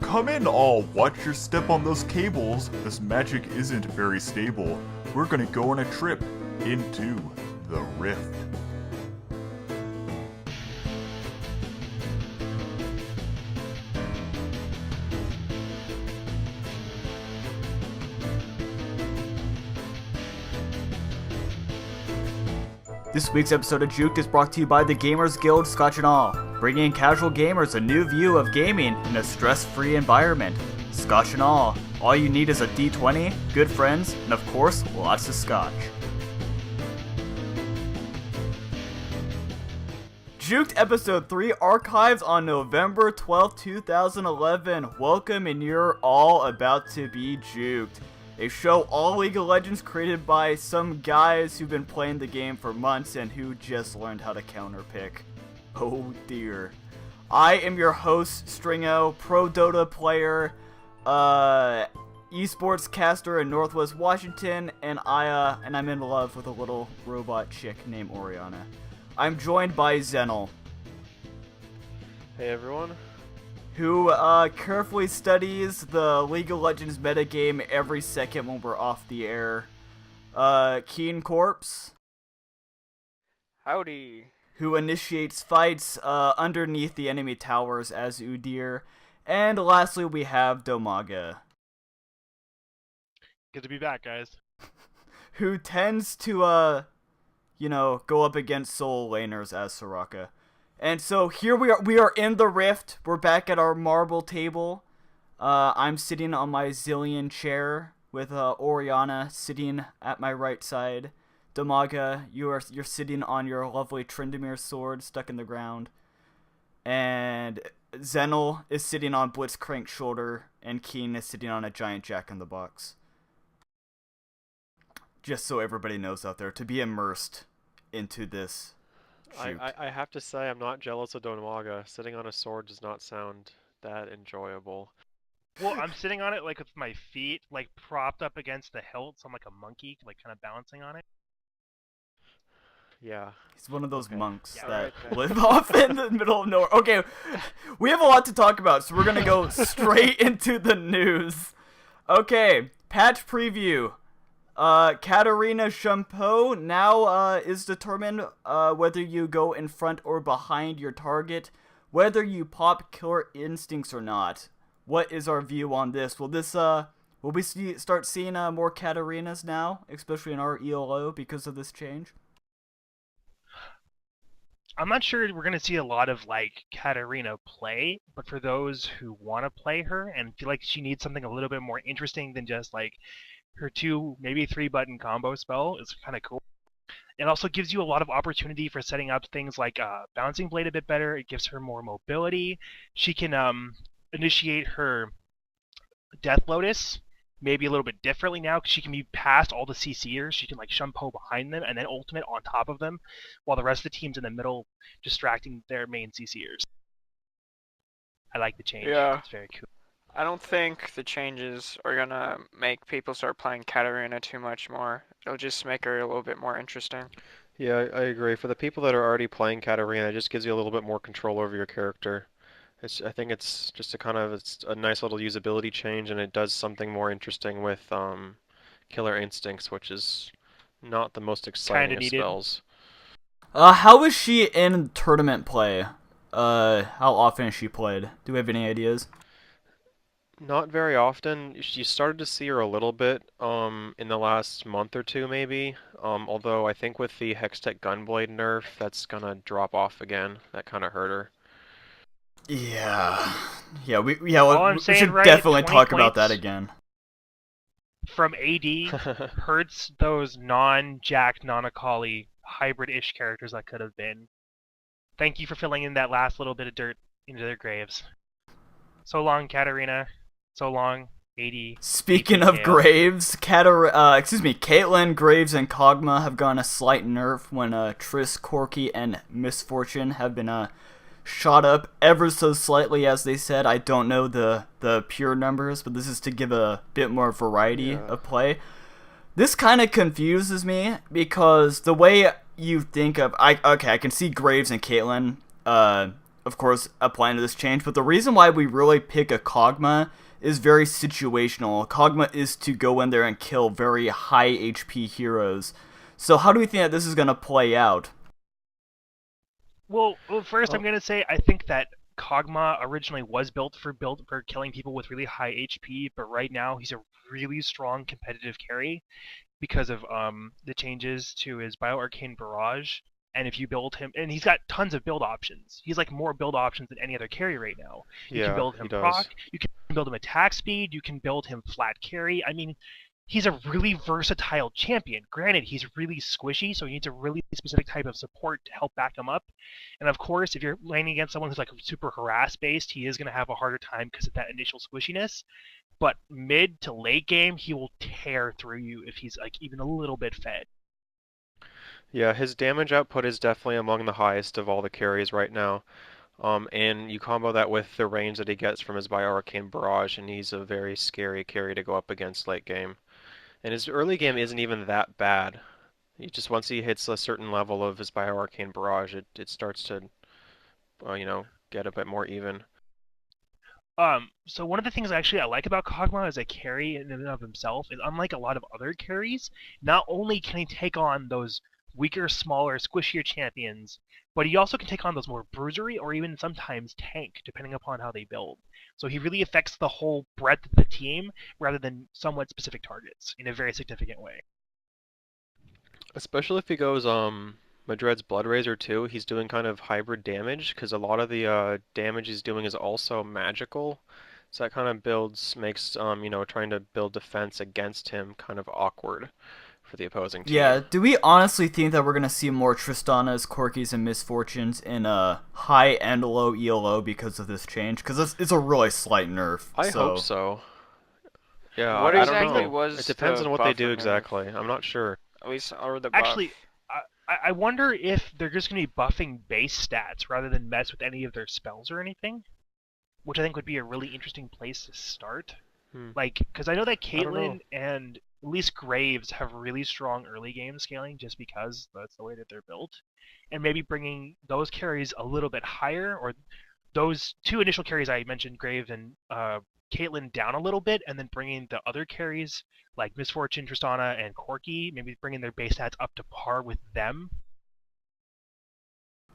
come in all, watch your step on those cables. This magic isn't very stable. We're gonna go on a trip into the rift. This week's episode of Juked is brought to you by the Gamers Guild Scotch and All, bringing casual gamers a new view of gaming in a stress-free environment. Scotch and all you need is a D20, good friends, and of course, lots of scotch. Juked Episode 3 archives on November 12th, 2011. Welcome, and you're all about to be juked. A show all League of Legends created by some guys who've been playing the game for months and who just learned how to counterpick. Oh dear. I am your host, Stringo, pro Dota player, esports caster in Northwest Washington, and I'm in love with a little robot chick named Oriana. I'm joined by Zenel. Hey everyone. Who carefully studies the League of Legends metagame every second when we're off the air. Keen Corpse. Howdy. Who initiates fights underneath the enemy towers as Udyr. And lastly, we have Domaga. Good to be back, guys. Who tends to, go up against solo laners as Soraka. And so here we are in the rift. We're back at our marble table. I'm sitting on my Zillion chair with Oriana sitting at my right side. Domaga, you're sitting on your lovely Tryndamere sword stuck in the ground. And Zenel is sitting on Blitzcrank's shoulder, and Keen is sitting on a giant Jack-in-the-Box. Just so everybody knows out there, to be immersed into this. I have to say I'm not jealous of Domaga. Sitting on a sword does not sound that enjoyable. Well, I'm sitting on it like with my feet like propped up against the hilt, so I'm like a monkey, like kind of balancing on it. Yeah. He's one of those monks Yeah, that right. live off in the middle of nowhere. Okay, we have a lot to talk about, so we're gonna go straight into the news. Okay, patch preview. Katarina Shampoo now is determined whether you go in front or behind your target, whether you pop killer instincts or not. What is our view on this? Will we start seeing more Katarinas now, especially in our ELO because of this change? I'm not sure we're gonna see a lot of like Katarina play, but for those who want to play her and feel like she needs something a little bit more interesting than just like her 2, maybe 3-button combo spell, is kind of cool. It also gives you a lot of opportunity for setting up things like Bouncing Blade a bit better. It gives her more mobility. She can initiate her Death Lotus maybe a little bit differently now, because she can be past all the CCers. She can like Shampoo behind them and then ultimate on top of them, while the rest of the team's in the middle distracting their main CCers. I like the change. Yeah. It's very cool. I don't think the changes are gonna make people start playing Katarina too much more. It'll just make her a little bit more interesting. Yeah, I agree. For the people that are already playing Katarina, it just gives you a little bit more control over your character. I think it's just it's a nice little usability change, and it does something more interesting with killer instincts, which is not the most exciting of needed. spells. How is she in tournament play? How often is she played? Do we have any ideas? Not very often. You started to see her a little bit in the last month or two, maybe. Although I think with the Hextech Gunblade nerf, that's gonna drop off again. That kind of hurt her. Yeah, All we I'm should saying, right, definitely 20 talk about that points. again. From AD hurts those non-Jack, non-Akali hybrid-ish characters that could have been. Thank you for filling in that last little bit of dirt into their graves. So long, Katarina. So long, AD. Speaking of ATKO. Graves, Caitlyn, Graves, and Kog'Maw have gotten a slight nerf when Triss, Corki, and Misfortune have been shot up ever so slightly, as they said. I don't know the pure numbers, but this is to give a bit more variety of play. This kind of confuses me, because the way you think of... I can see Graves and Caitlyn, of of course, applying to this change, but the reason why we really pick a Kog'Maw is very situational. Kog'Maw is to go in there and kill very high HP heroes. So how do we think that this is going to play out? Well, first I'm gonna say I think that Kog'Maw originally was built for killing people with really high HP, but right now he's a really strong competitive carry because of the changes to his Bio-Arcane Barrage. And if you build him, and he's got tons of build options. He's like more build options than any other carry right now. You can Yeah, build he him does. proc, you can build him attack speed, you can build him flat carry. I mean, he's a really versatile champion. Granted, he's really squishy, so he needs a really specific type of support to help back him up. And of course, if you're landing against someone who's like super harass based, he is going to have a harder time because of that initial squishiness. But mid to late game, he will tear through you if he's like even a little bit fed. Yeah, his damage output is definitely among the highest of all the carries right now. And you combo that with the range that he gets from his Bio-Arcane Barrage, and he's a very scary carry to go up against late game. And his early game isn't even that bad. He just once he hits a certain level of his Bio-Arcane Barrage, it starts to, get a bit more even. So one of the things actually I like about Kog'Maw as a carry in and of himself is unlike a lot of other carries, not only can he take on those weaker, smaller, squishier champions, but he also can take on those more bruisery or even sometimes tank, depending upon how they build. So he really affects the whole breadth of the team rather than somewhat specific targets in a very significant way. Especially if he goes Madred's Blood Razor too, he's doing kind of hybrid damage because a lot of the damage he's doing is also magical. So that kind of makes trying to build defense against him kind of awkward for the opposing team. Yeah, do we honestly think that we're going to see more Tristanas, Corkis, and Misfortunes in high and low ELO because of this change? Because it's a really slight nerf. I hope so. Yeah, What I exactly don't know. was It depends the on what they buff do remove? exactly. I'm not sure. At least, or the buff. Actually, I wonder if they're just going to be buffing base stats rather than mess with any of their spells or anything, which I think would be a really interesting place to start. Like, because I know that I don't know. Caitlyn and at least Graves have really strong early game scaling just because that's the way that they're built. And maybe bringing those carries a little bit higher, or those two initial carries I mentioned, Graves and Caitlyn, down a little bit, and then bringing the other carries like Misfortune, Tristana, and Corki, maybe bringing their base stats up to par with them.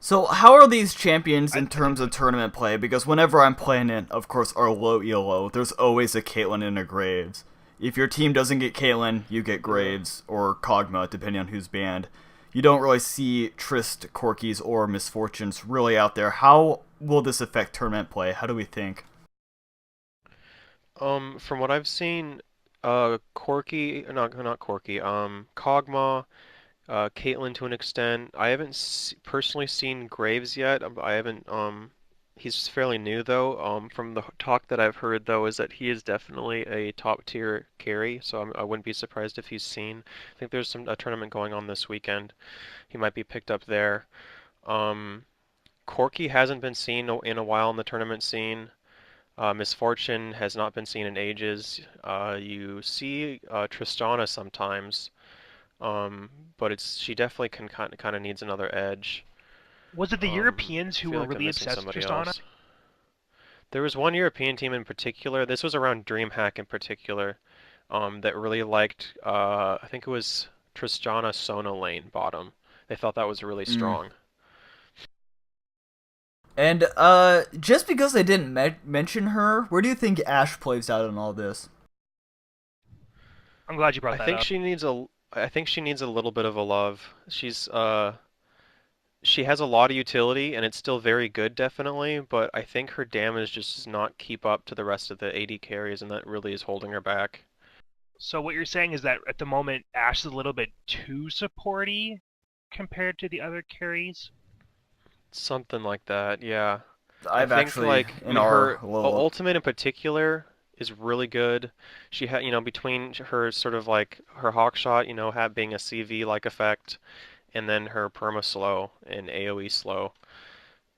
So how are these champions in terms of tournament play? Because whenever I'm playing it, of course, our low ELO, there's always a Caitlyn and a Graves. If your team doesn't get Caitlyn, you get Graves or Kog'Maw, depending on who's banned. You don't really see Trist, Corkis, or Misfortunes really out there. How will this affect tournament play? How do we think? From what I've seen, Corki, not Corki, Kog'Maw, Caitlyn to an extent. I haven't personally seen Graves yet. I haven't. He's fairly new though. From the talk that I've heard though, is that he is definitely a top tier carry. So I wouldn't be surprised if he's seen. I think there's a tournament going on this weekend. He might be picked up there. Corki hasn't been seen in a while in the tournament scene. Misfortune has not been seen in ages. You see Tristana sometimes. But she definitely kind of needs another edge. Was it the Europeans who feel were like I'm really missing obsessed with somebody Tristana? else. There was one European team in particular. This was around DreamHack in particular, that really liked. I think it was Tristana Sona lane bottom. They thought that was really strong. And just because they didn't mention her, where do you think Ashe plays out in all this? I'm glad you brought that up. I think she needs a little bit of a love. She has a lot of utility and it's still very good definitely, but I think her damage just does not keep up to the rest of the AD carries, and that really is holding her back. So what you're saying is that at the moment Ashe is a little bit too supporty compared to the other carries? Something like that, yeah. I've I think actually her ultimate in particular is really good. She had, between her sort of like her hawk shot, being a CV like effect, and then her perma slow and AoE slow.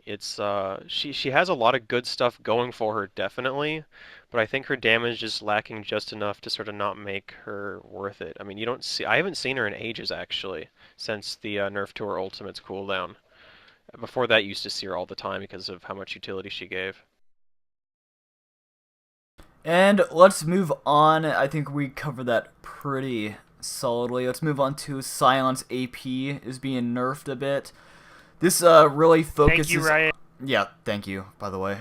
It's she has a lot of good stuff going for her definitely, but I think her damage is lacking just enough to sort of not make her worth it. I mean, I haven't seen her in ages actually, since the nerf to her ultimate's cooldown. Before that, you used to see her all the time because of how much utility she gave. And let's move on. I think we covered that pretty solidly. Let's move on to Sion's AP is being nerfed a bit. This really focuses. Thank you, Riot. Yeah, thank you. By the way,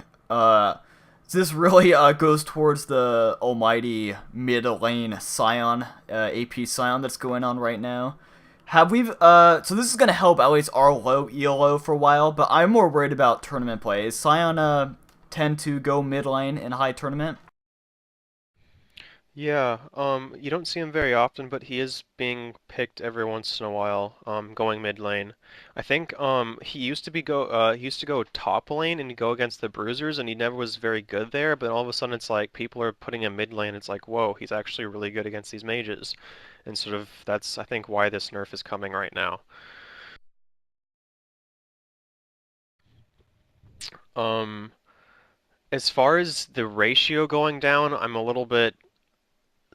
this really goes towards the almighty mid lane Sion, AP Sion that's going on right now. So this is gonna help at least our low ELO for a while, but I'm more worried about tournament play. Is Sion tend to go mid lane in high tournament? Yeah, you don't see him very often, but he is being picked every once in a while, going mid lane. I think he used to go top lane and go against the bruisers, and he never was very good there. But all of a sudden, it's like people are putting him mid lane. It's like, whoa, he's actually really good against these mages, and sort of that's I think why this nerf is coming right now. Um, as far as the ratio going down, I'm a little bit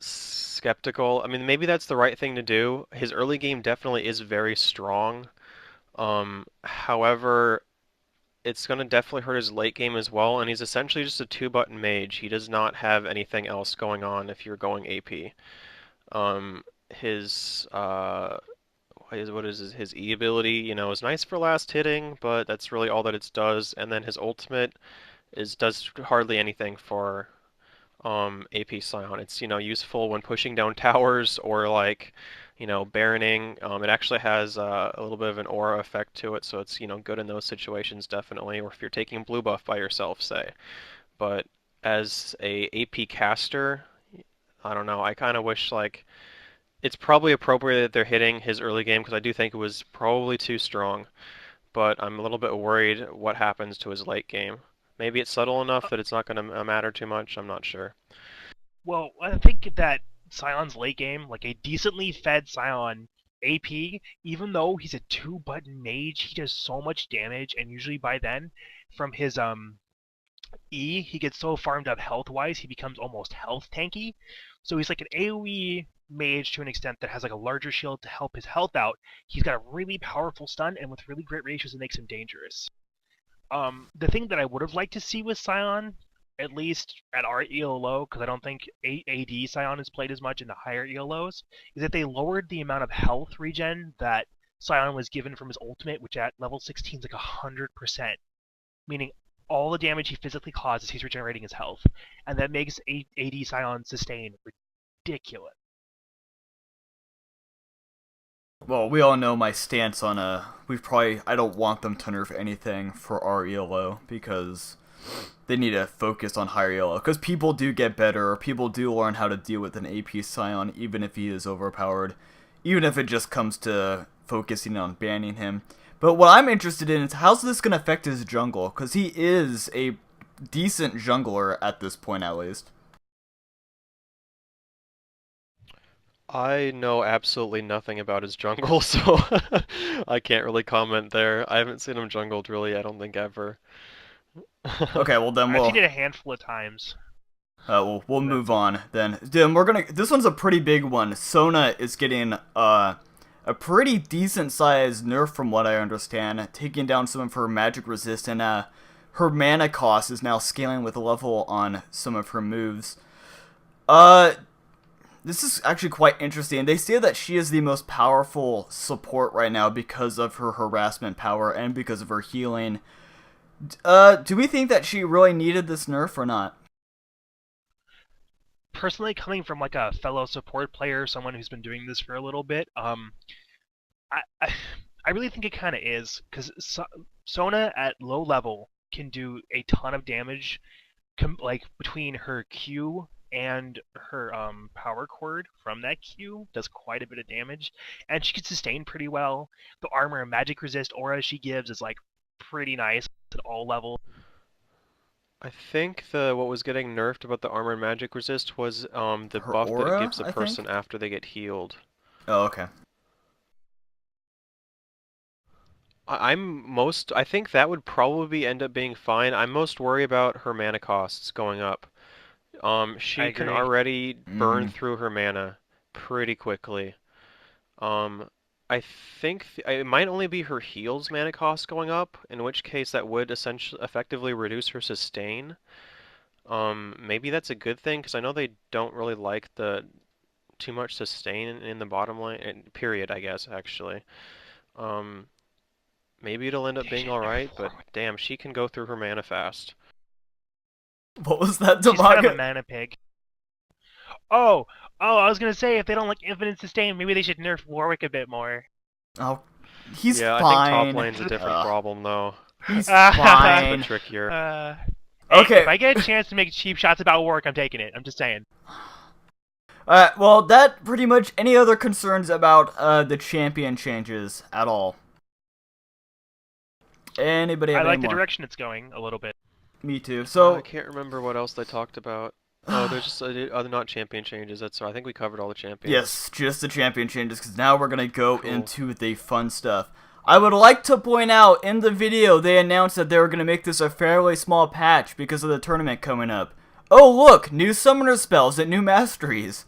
skeptical. I mean, maybe that's the right thing to do. His early game definitely is very strong. However, it's going to definitely hurt his late game as well, and he's essentially just a two-button mage. He does not have anything else going on if you're going AP. His his E ability, you know, is nice for last hitting, but that's really all that it does. And then his ultimate does hardly anything for AP Scion. It's, you know, useful when pushing down towers or like, you know, baroning. It actually has a little bit of an aura effect to it, so it's, you know, good in those situations definitely, or if you're taking blue buff by yourself, say. But as a AP caster, I don't know, I kind of wish like it's probably appropriate that they're hitting his early game because I do think it was probably too strong, but I'm a little bit worried what happens to his late game. Maybe it's subtle enough that it's not going to matter too much. I'm not sure. Well, I think that Sion's late game, like a decently fed Sion AP, even though he's a two-button mage, he does so much damage, and usually by then, from his E, he gets so farmed up health-wise, he becomes almost health tanky. So he's like an AoE mage to an extent that has like a larger shield to help his health out. He's got a really powerful stun, and with really great ratios, it makes him dangerous. The thing that I would have liked to see with Sion, at least at our ELO, because I don't think AD Sion is played as much in the higher ELOs, is that they lowered the amount of health regen that Sion was given from his ultimate, which at level 16 is like 100%, meaning all the damage he physically causes, he's regenerating his health, and that makes AD Sion sustain ridiculous. Well, we all know my stance on I don't want them to nerf anything for our ELO because they need to focus on higher ELO. Because people do get better, or people do learn how to deal with an AP Scion, even if he is overpowered. Even if it just comes to focusing on banning him. But what I'm interested in is how's this going to affect his jungle? Because he is a decent jungler at this point, at least. I know absolutely nothing about his jungle, so I can't really comment there. I haven't seen him jungled really, I don't think ever. Okay, well then I've seen it a handful of times. We'll move on then. This one's a pretty big one. Sona is getting a pretty decent sized nerf from what I understand, taking down some of her magic resist, and her mana cost is now scaling with level on some of her moves. This is actually quite interesting. They say that she is the most powerful support right now because of her harassment power and because of her healing. Do we think that she really needed this nerf or not? Personally, coming from like a fellow support player, someone who's been doing this for a little bit, I I really think it kind of is, because Sona at low level can do a ton of damage, like between her Q and her power chord from that Q does quite a bit of damage, and she can sustain pretty well. The armor and magic resist aura she gives is like pretty nice at all levels. I think what was getting nerfed about the armor and magic resist was the Her buff that it aura, gives a I person think? after they get healed. Oh, okay. I think that would probably end up being fine. I'm most worried about her mana costs going up. I She can agree. already burn Mm. through her mana pretty quickly. Um, I think it might only be her heals mana cost going up, in which case that would essentially effectively reduce her sustain. Maybe that's a good thing because I know they don't really like the too much sustain in the bottom lane, period, I guess, actually. Um, maybe it'll end up being alright, but damn, she can go through her mana fast. What was that, She's kind of a Demaga? mana pig. Oh, I was gonna say if they don't like infinite sustain, maybe they should nerf Warwick a bit more. Oh, he's Yeah, fine. I think top lane's a different problem, though. He's It's a fine. bit trickier. Okay. If I get a chance to make cheap shots about Warwick, I'm taking it. I'm just saying. Alright, well, that pretty much. Any other concerns about the champion changes at all? Anybody have I like any the more? direction it's going a little bit. Me too. I So, can't remember what else they talked about. Oh, there's just other not champion changes. That's I think we covered all the champions. yes, just the champion changes, because now we're going to go Cool. into the fun stuff. I would like to point out, in the video, they announced that they were going to make this a fairly small patch because of the tournament coming up. Oh, look! New summoner spells at new masteries.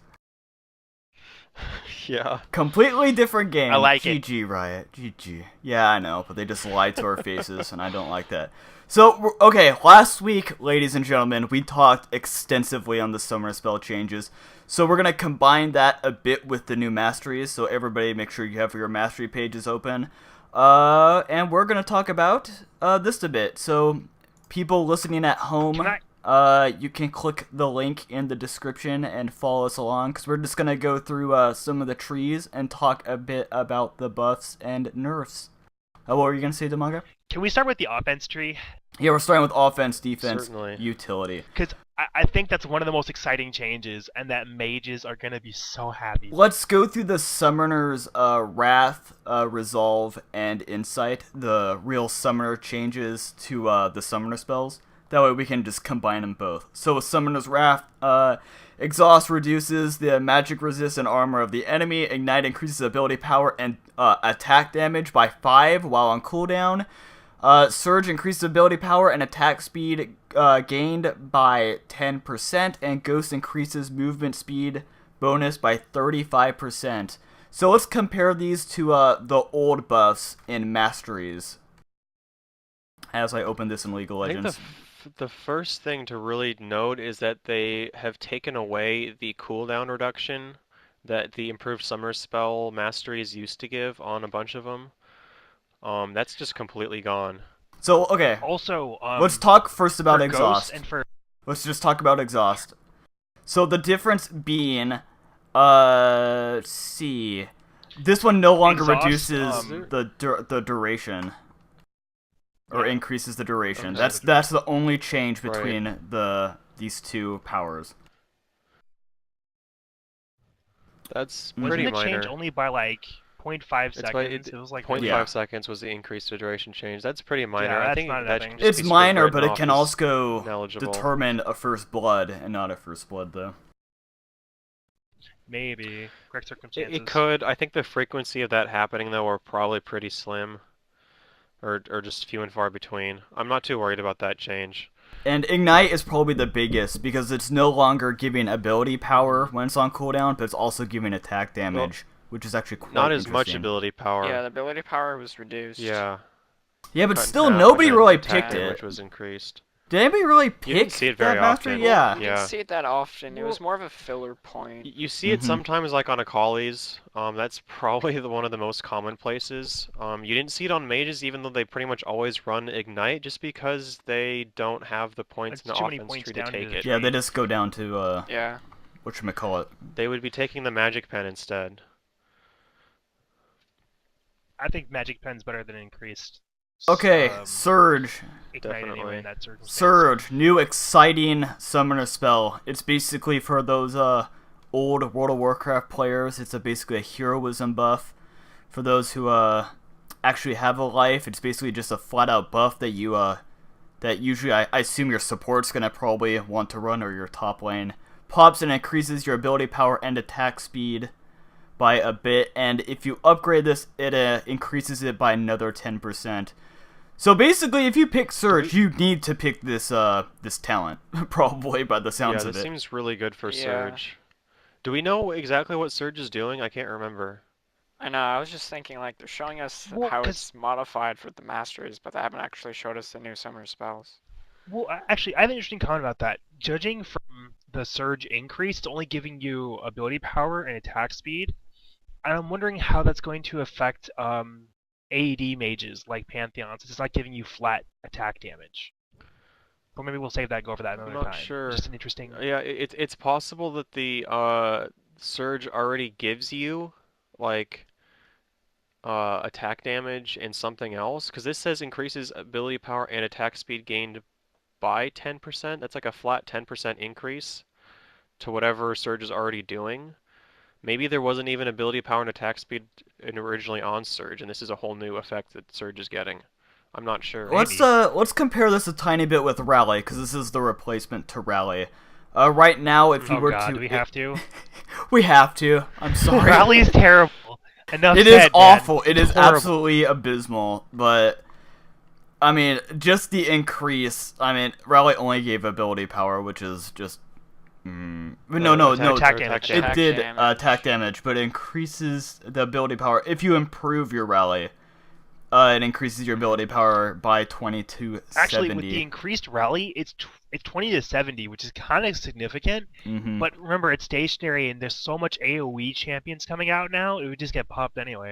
Yeah. Completely different game. I like it. GG, Riot. GG. Yeah, I know, but they just lied to our faces, and I don't like that. So, okay, last week, ladies and gentlemen, we talked extensively on the summoner spell changes. So we're going to combine that a bit with the new masteries, so everybody make sure you have your mastery pages open. And we're going to talk about this a bit. So, people listening at home... Can I- you can click the link in the description and follow us along, because we're just going to go through some of the trees and talk a bit about the buffs and nerfs. What were you going to say, Demaga? Can we start with the offense tree? Yeah, we're starting with offense, defense, Certainly. utility. Because I think that's one of the most exciting changes, and that mages are going to be so happy. Let's go through the summoner's wrath, resolve, and insight, the real summoner changes to the summoner spells. That way we can just combine them both. So with Summoner's Wrath, Exhaust reduces the magic resist and armor of the enemy. Ignite increases ability power and attack damage by 5 while on cooldown. Surge increases ability power and attack speed gained by 10%. And Ghost increases movement speed bonus by 35%. So let's compare these to the old buffs in Masteries. As I open this in League of I think Legends. the first thing to really note is that they have taken away the cooldown reduction that the improved summer spell masteries used to give on a bunch of them. That's just completely gone. So, okay. Also, Let's talk first about for exhaust. Ghost and for Let's just talk about exhaust. So the difference being, let's see. This one no longer Exhaust, reduces the duration. Or Yeah. increases the duration. Okay. That's the only change Right. between these two powers. That's wasn't pretty the minor. change only by like 0.5 It's seconds? by- It was like 0.5 Yeah. seconds was the increase to duration change. That's pretty minor. Yeah, I that's think not that nothing. should just It's be minor, written but it off can as also negligible. determine a first blood and not a first blood, though. maybe correct circumstances. It could. I think the frequency of that happening though are probably pretty slim, or just few and far between. I'm not too worried about that change. And Ignite is probably the biggest, because it's no longer giving ability power when it's on cooldown, but it's also giving attack damage, which is actually quite Not as much interesting. ability power. Yeah, the ability power was reduced. Yeah. Yeah, but cut in still, half, nobody and then really attack picked damage it. was increased. Did anybody really pick You didn't see it very that mastery? often. Yeah. You Yeah. didn't see it that often. It was more of a filler point. You see it Mhm. sometimes like on Akali's. That's probably one of the most common places. You didn't see it on mages, even though they pretty much always run Ignite, just because they don't have the points in It's the too many offense points tree to down take to it. Yeah, they just go down to, Yeah. whatchamacallit. They would be taking the magic pen instead. I think Magic Pen's better than increased. Okay, um, Surge. Ignite anyway definitely. in that circumstance. Surge, new exciting summoner spell. It's basically for those old World of Warcraft players. It's basically a heroism buff. For those who actually have a life, it's basically just a flat out buff that you that usually I assume your support's gonna probably want to run, or your top lane. Pops and increases your ability power and attack speed by a bit, and if you upgrade this, it increases it by another 10%. So basically, if you pick Surge, you need to pick this this talent, probably, by the sounds Yeah, of this it. seems really good for Yeah. Surge. Do we know exactly what Surge is doing? I can't remember. I know, I was just thinking, like, they're showing us Well, how 'cause- it's modified for the Masteries, but they haven't actually showed us the new summer spells. Well, actually, I have an interesting comment about that. Judging from the surge increase, it's only giving you ability power and attack speed. And I'm wondering how that's going to affect AED mages like Pantheons. It's not giving you flat attack damage. Or maybe we'll save that and go over that I'm another not time. sure. Just an interesting. Yeah, it's possible that the surge already gives you like attack damage and something else, because this says increases ability power and attack speed gained by 10%. That's like a flat 10% increase to whatever Surge is already doing. Maybe there wasn't even ability power and attack speed originally on Surge, and this is a whole new effect that Surge is getting. I'm not sure. Let's compare this a tiny bit with Rally, because this is the replacement to Rally. Right now, if you Oh were god, to, do we have to? we have to. I'm sorry. Rally is terrible. Enough It said, is man. awful. It is Horrible. absolutely abysmal. But I mean, just the increase. I mean, Rally only gave ability power, which is just. No. Attack damage. It Attack did damage. attack damage, but it increases the ability power if you improve your Rally. It increases your ability power by 20 to 70. Actually, with the increased rally, it's 20 to 70, which is kind of significant. Mhm. But remember, it's stationary, and there's so much AOE champions coming out now, it would just get popped anyway.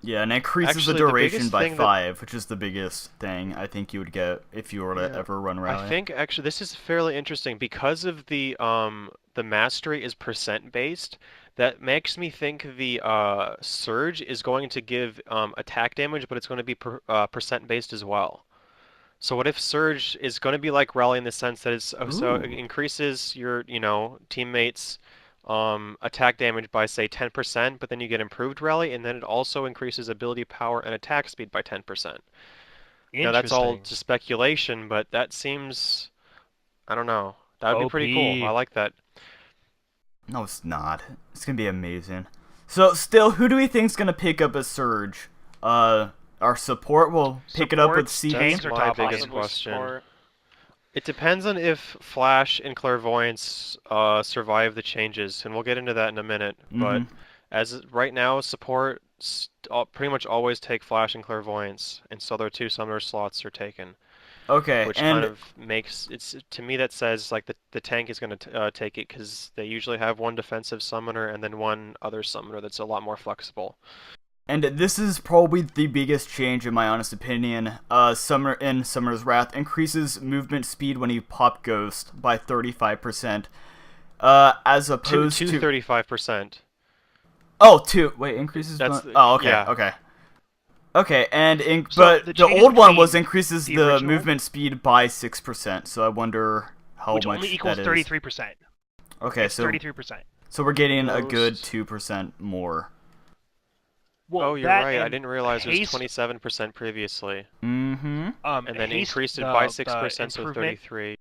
Yeah, and it increases Actually, the the duration biggest by thing that- 5, which is the biggest thing I think you would get if you were to ever run Rally. I think actually this is fairly interesting because of the mastery is percent based. That makes me think the surge is going to give attack damage, but it's going to be percent based as well. So what if surge is going to be like rally in the sense that it's so it Ooh. increases your teammates attack damage by say 10%, but then you get improved rally, and then it also increases ability power and attack speed by 10%. Now that's all Interesting. just speculation, but that seems, I don't know. That would be pretty cool. I OP. like that. No, it's not. It's gonna be amazing. So, still, who do we think's gonna pick up a Surge? Our support will pick it up with Support, CB. tanks, or My top biggest lane? Possible question. support. It depends on if Flash and Clairvoyance survive the changes, and we'll get into that in a minute. But as right now, support pretty much always take Flash and Clairvoyance, and so their 2 summoner slots are taken. Okay, Which and kind of makes to me that says like the tank is going to take it because they usually have one defensive summoner and then one other summoner that's a lot more flexible. this is probably the biggest change in my honest opinion. Summoner's Wrath increases movement speed when you pop Ghost by 35%. As opposed to 35%. Increases. That's okay, yeah. okay. Okay, and So but the the change old one between was increases the the original- movement speed by 6%. So I wonder how Which much only equals that is. 33%. Okay, It's so 33%. we're getting a Most- good 2% more. Well, Oh, you're that right. I and didn't realize it was haste, 27% previously, Mm-hmm. and then haste, increased it the- by the 6%, so improvement 33.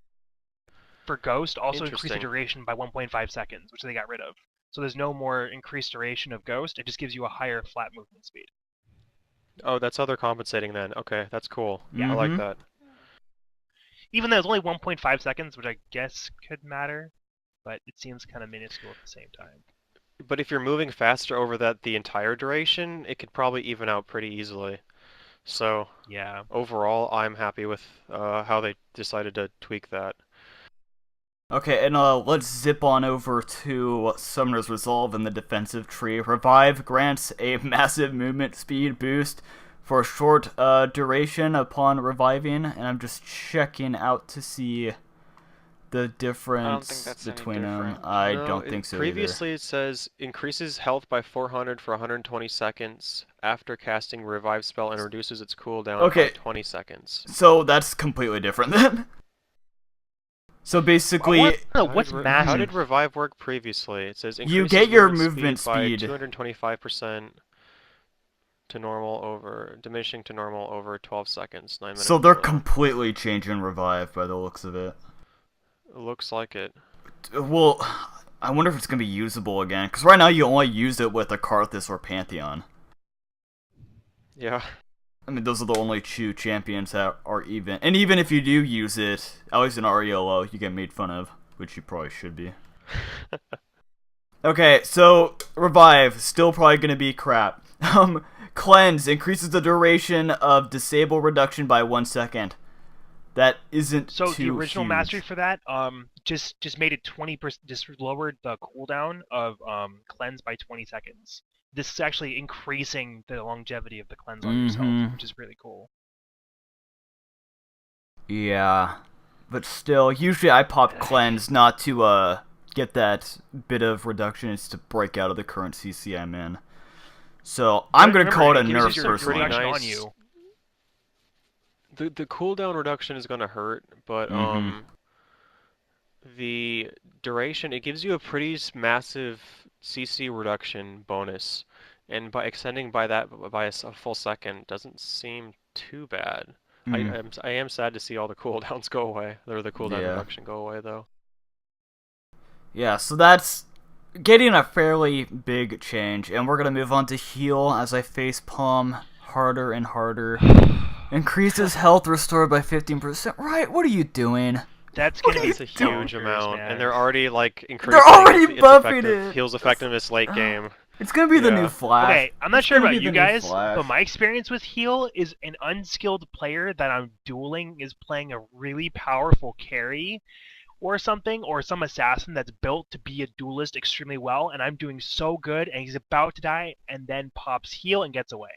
for Ghost also increased the Interesting. duration by 1.5 seconds, which they got rid of. So there's no more increased duration of Ghost. It just gives you a higher flat movement speed. Oh, that's how they're compensating then. Okay, that's cool. Yeah. I like Mhm. that. Even though it's only 1.5 seconds, which I guess could matter, but it seems kind of minuscule at the same time. But if you're moving faster over the entire duration, it could probably even out pretty easily. So Yeah. overall, I'm happy with how they decided to tweak that. Okay, and let's zip on over to Summoner's Resolve in the defensive tree. Revive grants a massive movement speed boost for a short duration upon reviving, and I'm just checking out to see the difference that's any between them. different. I No, don't think so previously it says increases health by 400 for 120 seconds after casting revive spell and reduces its cooldown Okay. by 20 seconds. either. So that's completely different then. So basically, What's How massive? did revive work previously? It says You increases get your movement movement by speed. 225% to normal over diminishing to normal over 12 seconds. 9 minutes. so they're cooldown. completely changing Revive by the looks of it. It looks like it. Well, I wonder if it's gonna be usable again, because right now you only use it with a Karthus or Pantheon. Yeah. I mean, those are the only 2 champions that are even. And even if you do use it, at least in RELO, you get made fun of, which you probably should be. Okay, so Revive, still probably gonna be crap. Cleanse increases the duration of disable reduction by 1 second. That isn't So too the original huge. mastery for that, just made it 20%, just lowered the cooldown of cleanse by 20 seconds. This is actually increasing the longevity of the cleanse on yourself, which is really cool. Yeah, but still, usually I pop cleanse not to get that bit of reduction. It's to break out of the current CC I'm in. So I'm gonna call it a gives nerf you some personally. pretty nice- on you. The cooldown reduction is gonna hurt, but the duration, it gives you a pretty massive CC reduction bonus, and by extending by a full second doesn't seem too bad. I am sad to see all the cooldowns go away, or the cooldown reduction go away though. Yeah, so that's getting a fairly big change, and we're gonna move on to heal as I face palm harder and harder. Increases health restored by 15%. Right? What are you doing? That's What gonna are be you It's a doing? huge amount, man. and they're already like increasing already its buffing it. heals effectiveness late game. It's gonna be the Yeah. new Flash. Okay, I'm not It's sure gonna about be you the new guys, Flash. but my experience with heal is an unskilled player that I'm dueling is playing a really powerful carry or something, or some assassin that's built to be a duelist extremely well, and I'm doing so good, and he's about to die, and then pops heal and gets away.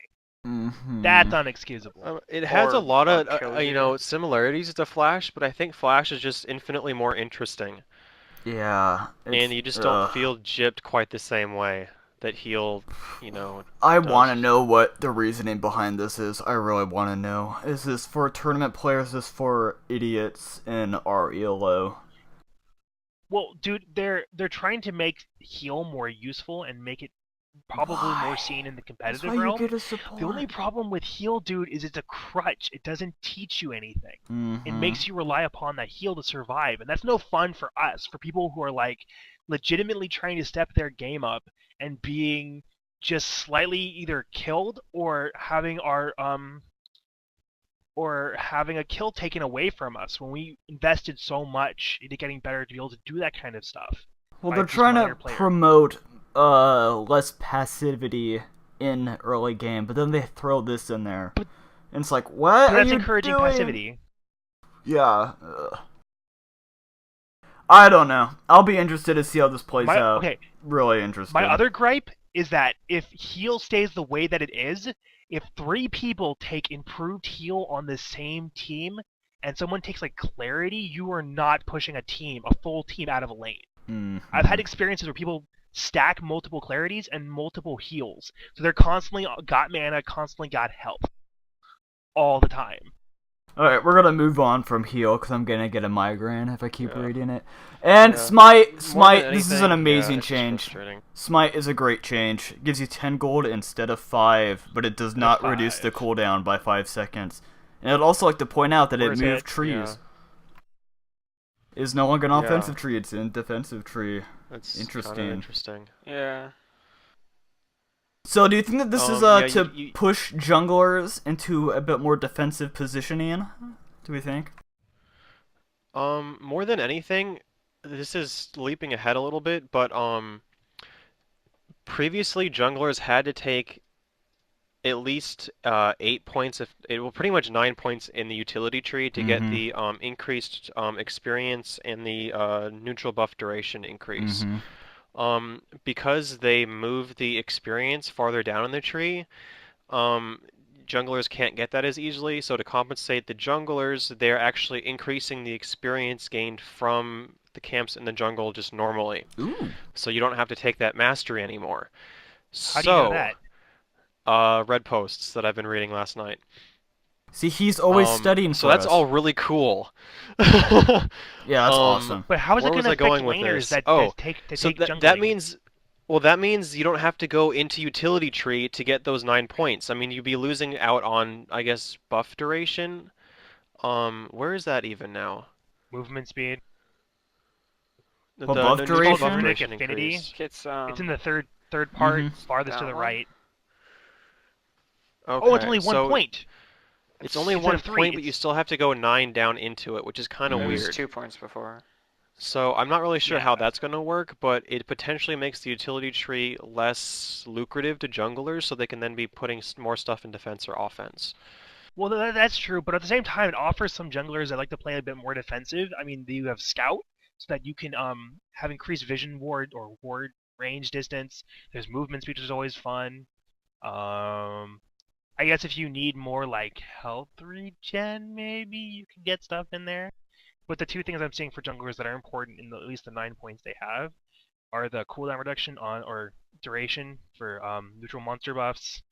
That's unexcusable. It has a Or lot of kills you know, you. similarities to Flash, but I think Flash is just infinitely more interesting, Yeah. and you just don't feel gypped quite the same way that heal, you know. I does. want to know what the reasoning behind this is. I really want to know. Is this for tournament players? Is this for idiots in our ELO? Well, dude, they're trying to make heal more useful and make it probably more seen in the That's competitive why you realm. get a support. The only problem with heal, dude, is it's a crutch. It doesn't teach you anything. It Mm-hmm. makes you rely upon that heal to survive, and that's no fun for us, for people who are like legitimately trying to step their game up and being just slightly either killed or having a kill taken away from us when we invested so much into getting better to be able to do that kind of stuff. Well, by they're just trying one to other player. promote less passivity in early game, but then they throw this in there, and it's like, what? But are that's you encouraging doing? passivity. Yeah. I don't know. I'll be interested to see how this plays out. Okay, Really interested. my other gripe is that if heal stays the way that it is, if 3 people take improved heal on the same team and someone takes like clarity, you are not pushing a full team out of a lane. I've had experiences where people stack multiple clarities and multiple heals, so they're constantly got mana, constantly got health, all the time. Alright, we're gonna move on from heal because I'm gonna get a migraine if I keep Yeah. reading it. And Yeah. Smite, More than this is anything, an amazing it's just change. frustrating. Smite is a great change. It gives you 10 gold instead of 5, but it does not reduce the 5. cooldown by 5 seconds. And I'd also like to point out that it Where's moved it? trees. It's no longer an Yeah. offensive tree, it's a defensive tree. That's Interesting. Kind of interesting. Yeah. So do you think that this is Yeah, to you- push junglers into a bit more defensive positioning? Do we think? More than anything, this is leaping ahead a little bit, but previously junglers had to take at least 8 points, pretty much 9 points in the utility tree to get the increased experience and the neutral buff duration increase. Because they move the experience farther down in the tree, junglers can't get that as easily, so to compensate the junglers, they're actually increasing the experience gained from the camps in the jungle just normally. Ooh. So you don't have to take that mastery anymore. How do you know that? Red posts that I've been reading last night. See, he's always studying So for that's us. all really cool. Yeah, that's awesome. But how is it Where going was to I affect going with laners this? that Oh, take so jungling? that means you don't have to go into utility tree to get those 9 points. I mean, you'd be losing out on, I guess, buff duration. Where is that even now? Movement speed. Well, buff neutral duration? buff Runic duration affinity? increase. It's It's in the third part, farthest to that the one? right. Okay, Oh, it's only 1 so point. It's only Instead 1 of 3, point, but you still have to go 9 down into it, which is kind of It weird. was 2 points before. So I'm not really sure Yeah. how that's going to work, but it potentially makes the utility tree less lucrative to junglers, so they can then be putting more stuff in defense or offense. Well, that's true, but at the same time, it offers some junglers that like to play a bit more defensive. I mean, you have Scout, so that you can have increased vision ward or ward range distance. There's movement speed, which is always fun. I guess if you need more like health regen, maybe you can get stuff in there. But the two things I'm seeing for junglers that are important in at least the 9 points they have are the cooldown reduction on or duration for neutral monster buffs,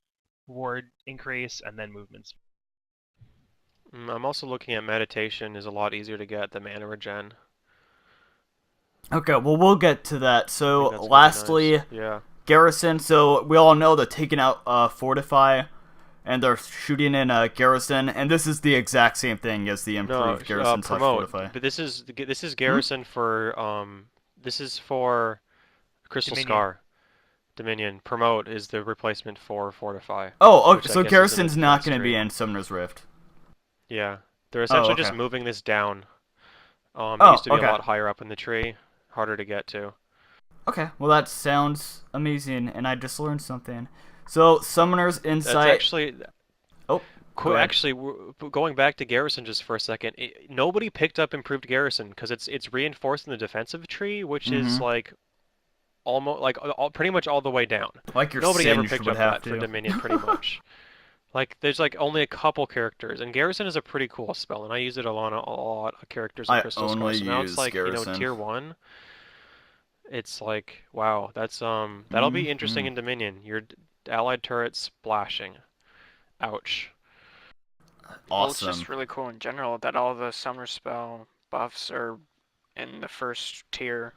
ward increase, and then movements. I'm also looking at meditation is a lot easier to get than mana regen. Okay, well, we'll get to that. I think So, that's gonna be lastly, nice. Yeah. Garrison. So, we all know they're taking out Fortify, and they're shooting in Garrison, and this is the exact same thing as the improved Garrison slash promote. Fortify. But this is Garrison for this is for Crystal Dominion. Scar. Dominion. Promote is the replacement for Fortify. Oh, which okay, I so guess is in Garrison's the not defense going to be tree. in Summoner's Rift. Yeah. They're essentially okay. just moving this down. It Oh, used to be okay. a lot higher up in the tree, harder to get to. Okay, well, that sounds amazing, and I just learned something. So, Summoner's That's Insight. actually Oh, go ahead. actually going back to Garrison just for a second. Nobody picked up improved Garrison because it's reinforced in the defensive tree, which is like almost like pretty much all the way down. Like your Nobody ever Singed picked would up have that to. for Dominion, pretty much. Like, there's like only a couple characters, and Garrison is a pretty cool spell, and I use it a lot of characters in I Crystal only Scar. So now use it's like, Garrison. tier 1. It's like, wow, that's that'll be interesting in Dominion. Your allied turrets splashing. Ouch. Well, it's Awesome. just really cool in general that all the summer spell buffs are in the first tier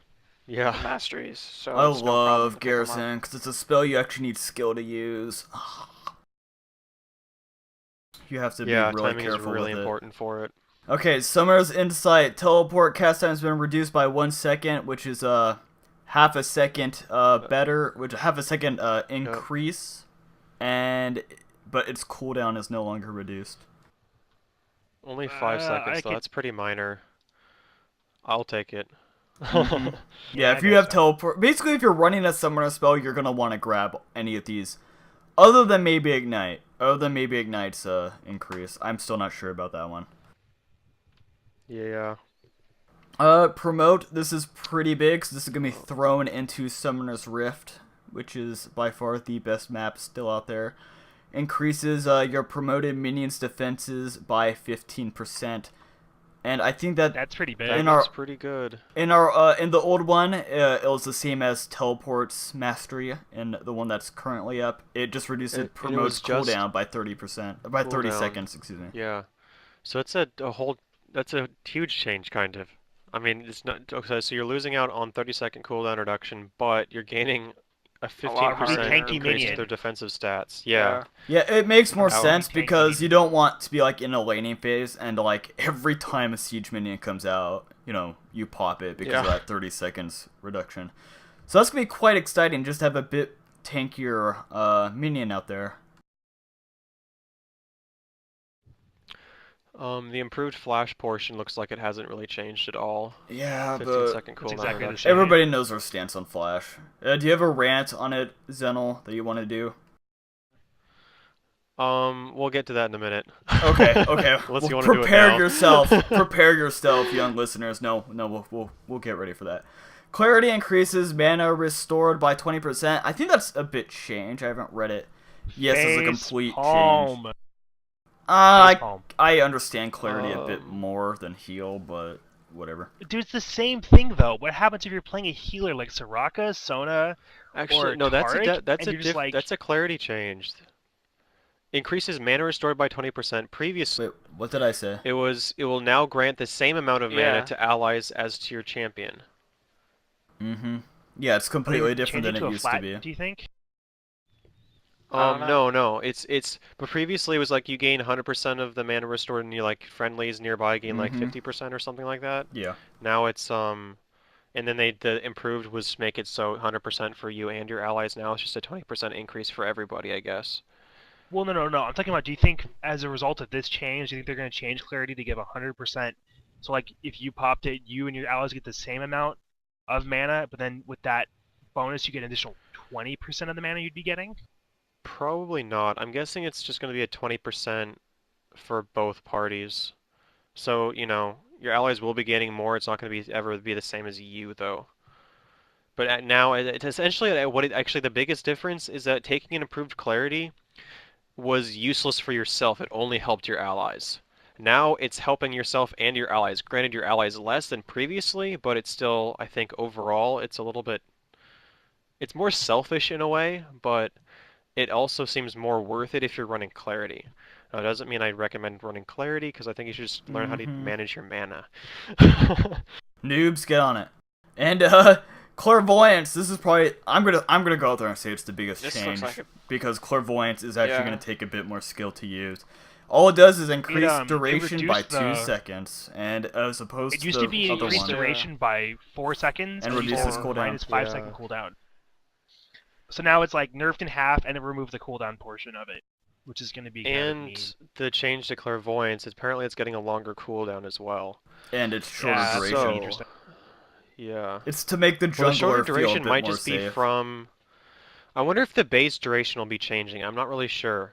of Yeah. Masteries, so I it's no problem love to pick 'em up. Garrison because it's a spell you actually need skill to use. You have to be Yeah, really timing is careful really with important for it. it. Okay, Summoner's Insight. Teleport cast time has been reduced by 1 second, which is half a second better, which half a second increase, but its cooldown is no longer reduced. Only 5 seconds, though. can- That's pretty minor. I'll take it. Yeah, I if you guess have so. teleport, basically if you're running a summoner spell, you're gonna want to grab any of these, other than maybe Ignite. Other than maybe Ignite's increase. I'm still not sure about that one. Yeah. Promote. This is pretty big, so this is gonna be thrown into Summoner's Rift, which is by far the best map still out there. Increases your promoted minions' defenses by 15%, and I think that That's pretty big. In That's our- pretty good. in the old one, it was the same as Teleport's Mastery, and the one that's currently up, it just reduced And it promote's was just cooldown by 30%, by 30 cooldown. seconds, excuse me. Yeah. So it's that's a huge change, kind of. I mean, it's not okay. So you're losing out on 30-second cooldown reduction, but you're gaining a 15% tanky increase minion. to their defensive stats. Yeah. Yeah, it makes more Ouch. sense Tanky because minion. you don't want to be like in a laning phase and like every time a siege minion comes out, you pop it because of Yeah. that 30 seconds reduction. So that's gonna be quite exciting just to have a bit tankier minion out there. The improved flash portion looks like it hasn't really changed at all. Yeah, 15-second That's cooldown exactly the reduction. same. everybody knows our stance on Flash. Do you have a rant on it, Zenel, that you want to do? We'll get to that in a minute. Okay. Unless Well, you want to do it prepare now. yourself. Prepare yourself, young listeners. No, we'll get ready for that. Clarity increases mana restored by 20%. I think that's a bit change. I haven't read it. Yes, it's a complete change. Palm. I understand clarity a bit more than heal, but whatever. Dude, it's the same thing though. What happens if you're playing a healer like Soraka, Sona? Actually, or no, that's Taric, that's and you're just like- that's a clarity change. Increases mana restored by 20%. Previously, Wait, what did I say? it will now grant the same amount of mana Yeah. to allies as to your champion. Mm-hmm. Yeah, it's completely different than Change it to a used flat, to be. Do you think? I don't No. But previously it was like you gain 100% of the mana restored and your like friendlies nearby gain like 50% or something like that. Yeah. Now it's and then the improved was make it so 100% for you and your allies. Now it's just a 20% increase for everybody, I guess. Well, no. I'm talking about. Do you think, as a result of this change, do you think they're going to change clarity to give 100% So like if you popped it, you and your allies get the same amount of mana, but then with that bonus you get an additional 20% of the mana you'd be getting? Probably not. I'm guessing it's just going to be a 20% for both parties. So, you know, your allies will be getting more. It's not going to be ever be the same as you, though. But now, it's essentially actually the biggest difference is that taking an improved clarity was useless for yourself. It only helped your allies. Now it's helping yourself and your allies. Granted, your allies less than previously, but it's still, I think, overall, it's a little bit, it's more selfish in a way, but it also seems more worth it if you're running clarity. Now, it doesn't mean I recommend running clarity, because I think you should just learn how to manage your mana. Noobs, get on it. And clairvoyance. This is probably I'm gonna go out there and say it's the biggest This change looks like because clairvoyance is actually Yeah. gonna take a bit more skill to use. All it does is increase it duration by reduced 2 the- seconds, and as opposed It used to to be the other increased one. duration by 4 seconds And and reduces for cooldown. minus 5-second Yeah. cooldown. So now it's like nerfed in half and it removed the cooldown portion of it, which is going to be kind of mean. And the change to clairvoyance, apparently it's getting a longer cooldown as well. And it's shorter Yeah, duration. so- So, interesting. yeah. It's to make the Well, the shorter jungler feel a duration bit might more just be safe. from... I wonder if the base duration will be changing. I'm not really sure.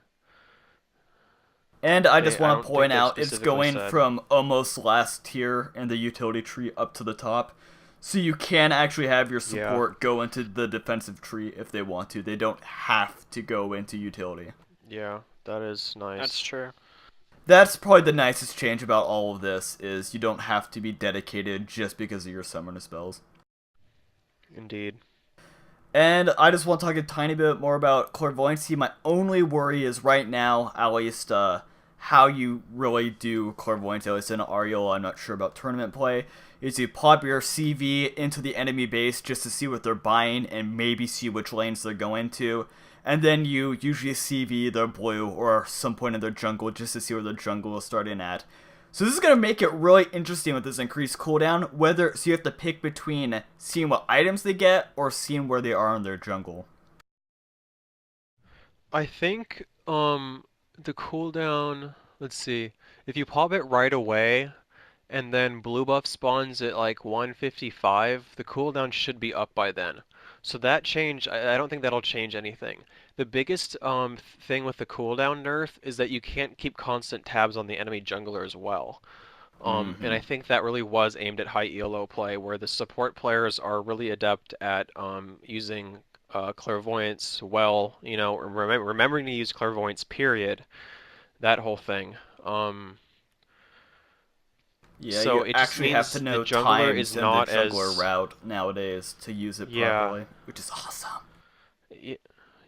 And I just I want don't to think point they've out, it's specifically going said. from almost last tier in the utility tree up to the top. So you can actually have your Yeah. support go into the defensive tree if they want to. They don't have to go into utility. Yeah, that is nice. That's true. That's probably the nicest change about all of this, is you don't have to be dedicated just because of your summoner spells. Indeed. And I just want to talk a tiny bit more about clairvoyancy. My only worry is right now, at least, how you really do clairvoyance, at least in Ariel. I'm not sure about tournament play. Is you pop your CV into the enemy base just to see what they're buying and maybe see which lanes they're going to. And then you usually CV their blue or some point in their jungle just to see where their jungle is starting at. So this is going to make it really interesting with this increased cooldown, so you have to pick between seeing what items they get or seeing where they are in their jungle. I think, the cooldown, let's see, if you pop it right away, and then blue buff spawns at like 155, the cooldown should be up by then. So that change, I don't think that'll change anything. The biggest thing with the cooldown nerf is that you can't keep constant tabs on the enemy jungler as well. And I think that really was aimed at high ELO play, where the support players are really adept at using clairvoyance well, you know, remembering to use clairvoyance, period, that whole thing. Yeah, So you it just actually have means to the know jungler times is and not the jungler as- route nowadays to use it Yeah. properly, which is awesome.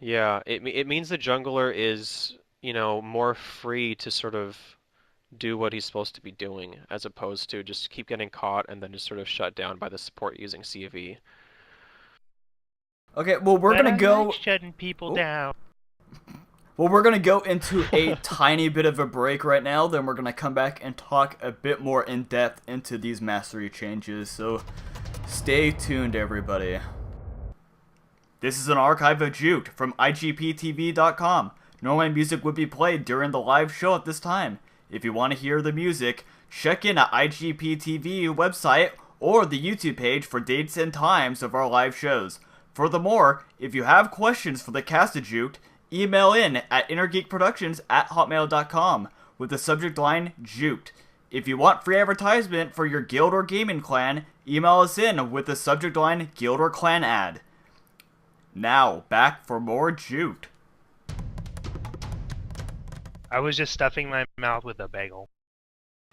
Yeah, it means the jungler is, you know, more free to sort of do what he's supposed to be doing, as opposed to just keep getting caught and then just sort of shut down by the support using CV. Okay, well we're But gonna I go. like shutting people Oh. down. Well, we're gonna go into a tiny bit of a break right now. Then we're gonna come back and talk a bit more in depth into these mastery changes. So, stay tuned, everybody. This is an archive of Juked from IGPTV.com. Normally, music would be played during the live show at this time. If you want to hear the music, check in at IGPTV website or the YouTube page for dates and times of our live shows. Furthermore, if you have questions for the cast of Juked, email in at Innergeekproductions@hotmail.com with the subject line Juked. If you want free advertisement for your guild or gaming clan, email us in with the subject line Guild or Clan Ad. Now, back for more Juked. I was just stuffing my mouth with a bagel.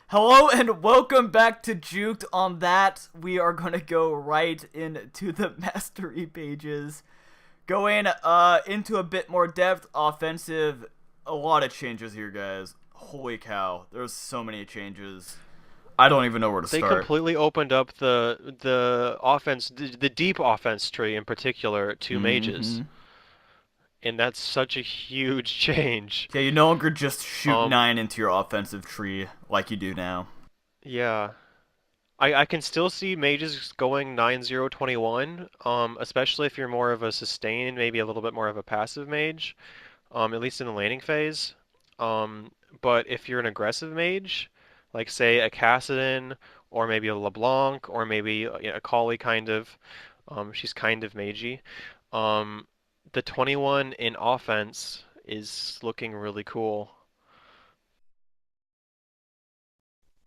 Hello and welcome back to Juked. On that, we are going to go right into the mastery pages. Going into a bit more depth, offensive, a lot of changes here, guys. Holy cow, there's so many changes. I don't even know where to They start. completely opened up the offense, the deep offense tree in particular, to mages. And that's such a huge change. Yeah, you no longer just shoot 9 into your offensive tree like you do now. Yeah. I can still see mages going 9-0-21, especially if you're more of a sustain, maybe a little bit more of a passive mage, at least in the laning phase. But if you're an aggressive mage, like say a Kassadin or maybe a LeBlanc, or maybe a Kali kind of. She's kind of magey. The 21 in offense is looking really cool.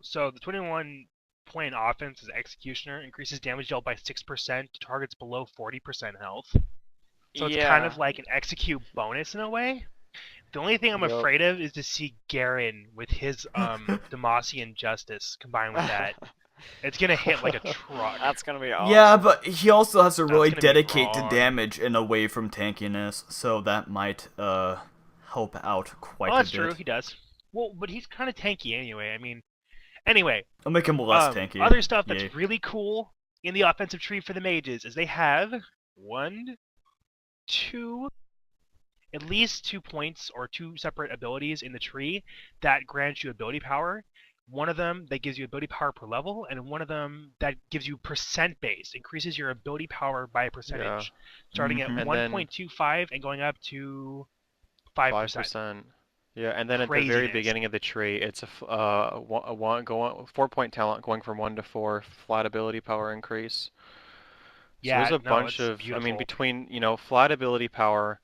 So the 21 point offense is Executioner, increases damage dealt by 6% to targets below 40% health. So it's kind of like an execute bonus in a way. The only thing I'm Yep. afraid of is to see Garen with his Demacian Justice combined with that. It's gonna hit like a truck. That's gonna be awesome. Yeah, but he also has to really gonna be dedicate to wrong. damage and away from tankiness, so that might help out quite Well, a that's bit. true. He does. Well, but he's kind of tanky anyway. I mean, anyway. I'll make him less tanky. Other stuff that's Yay. really cool in the offensive tree for the mages is they have at least 2 points or 2 separate abilities in the tree that grant you ability power. One of them that gives you ability power per level, and one of them that gives you percent base, increases your ability power by a percentage, starting at Mhm. And then- 1.25 and going up to 5%. Yeah, and then at the very Craziness. beginning of the tree, it's a 4-point talent going from 1 to 4, flat ability power increase. So Yeah, there's a no, bunch it's of, I mean, beautiful. between, flat ability power,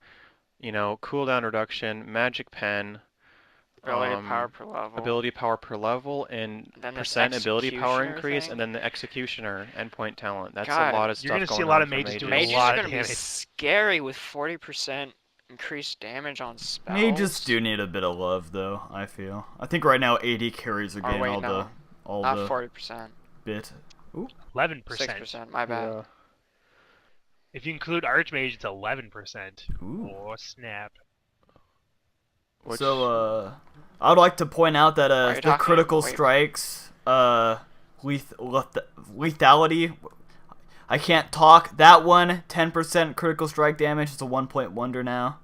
cooldown reduction, magic pen, Ability power per level. ability power per level, and then this percent ability power executioner increase, thing? and then the executioner endpoint talent. That's God, a lot of stuff you're gonna going see a lot on of for mages doing Mages a lot are of gonna be damage. scary with 40% increased damage on spells. Mages do need a bit of love, though. I feel. I think right now 80 carries are Oh, getting wait, all no. the Not 40%. bit. 11%. 6%. My bad. Yeah. If you include Archmage, it's 11%. Ooh. Oh, snap. Which, So I would like to point out that Are you the talking- critical wait. strikes lethality. I can't talk. That one, 10% critical strike damage. It's a 1-point wonder now.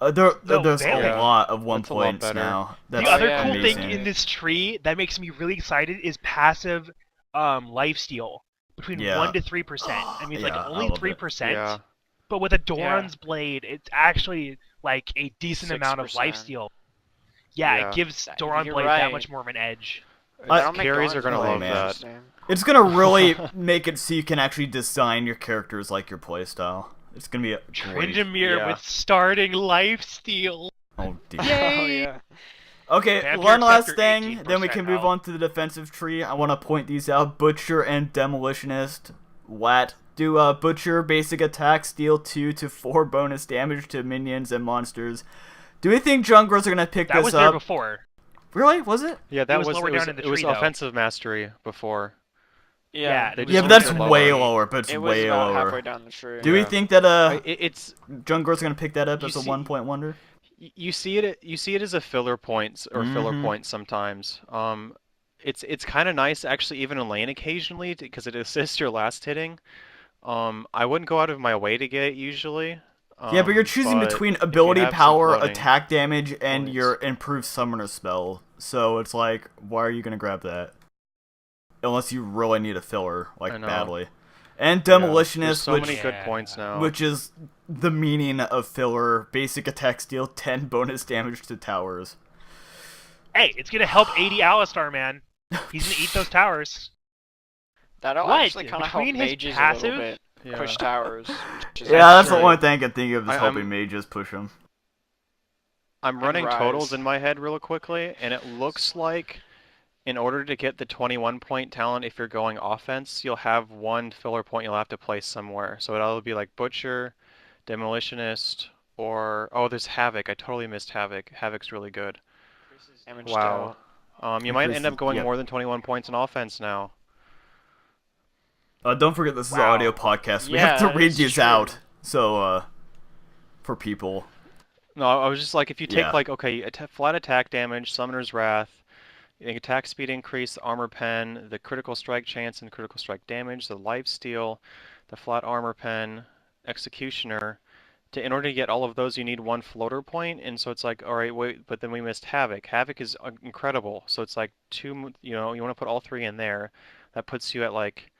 There's Veiling. a lot of 1 That's a lot points better. now. That's The other yeah, cool amazing. thing in this tree that makes me really excited is passive lifesteal between Yeah. 1 to 3%. I mean, Yeah, like I only love it. 3%, yeah. but with a Doran's Blade, it's actually like a decent amount of 6%. lifesteal. Yeah, Yeah. it gives That- Doran you're Blade that right. much more of an edge. That'll make Carries are Doran's gonna Oh, love man. that. interesting. It's gonna really make it so you can actually design your characters like your playstyle. It's gonna be a great. Tryndamere Yeah. with starting lifesteal. Oh dear. Oh Yay! yeah. Okay, Vampire one last Scepter, thing, then we 18% can move health. on to the defensive tree. I want to point these out. Butcher and Demolitionist. What? Do Butcher basic attack, deal 2 to 4 bonus damage to minions and monsters. Do we think junglers are going to pick That this was there up? before. Really? Was it? Yeah, that was lower down in the it was tree, though. offensive mastery before. Yeah, They it just Yeah, was but that's made it lower. way lower. lower, but it's It was way about lower. halfway down the tree. Do we Yeah. think that It's junglers are going to pick that up You as a see- 1-point wonder? you see it as a filler points or filler Mhm. points sometimes. It's kind of nice actually even in lane occasionally because it assists your last hitting. I wouldn't go out of my way to get it usually. Yeah, but you're choosing but between if you ability have some power, floating attack damage, and points- your improved summoner spell. So it's like, why are you gonna grab that? Unless you really need a filler, I like know. badly. And Yeah, Demolitionist, there's so which many good Yeah. points now. which is the meaning of filler. Basic attack steal 10 bonus damage to towers. Hey, it's gonna help 80 Alistar, man. He's gonna eat those towers. That'll What? actually kind of help Between his mages a passive- little bit. Yeah. Push towers. Which is Yeah, that's the true. only thing I can think of is I'm- helping mages push them. I'm And running totals Rise. in my head real quickly, and it looks like in order to get the 21-point talent, if you're going offense, you'll have one filler point you'll have to place somewhere. So it'll be like Butcher, Demolitionist, or oh, there's Havoc. I totally missed Havoc. Havoc's really good. damage Wow. You might end up going yeah. more than 21 points in offense now. Don't forget this is an Wow. audio podcast. We Yeah, have to read that's these true. out. So, for people. No, I was just like, if you take Yeah. like, okay, flat attack damage, Summoner's Wrath, the attack speed increase, the armor pen, the critical strike chance and critical strike damage, the life steal, the flat armor pen, executioner. In order to get all of those, you need one floater point, and so it's like, all right, wait, but then we missed Havoc. Havoc is incredible, so it's like you want to put all three in there. That puts you at like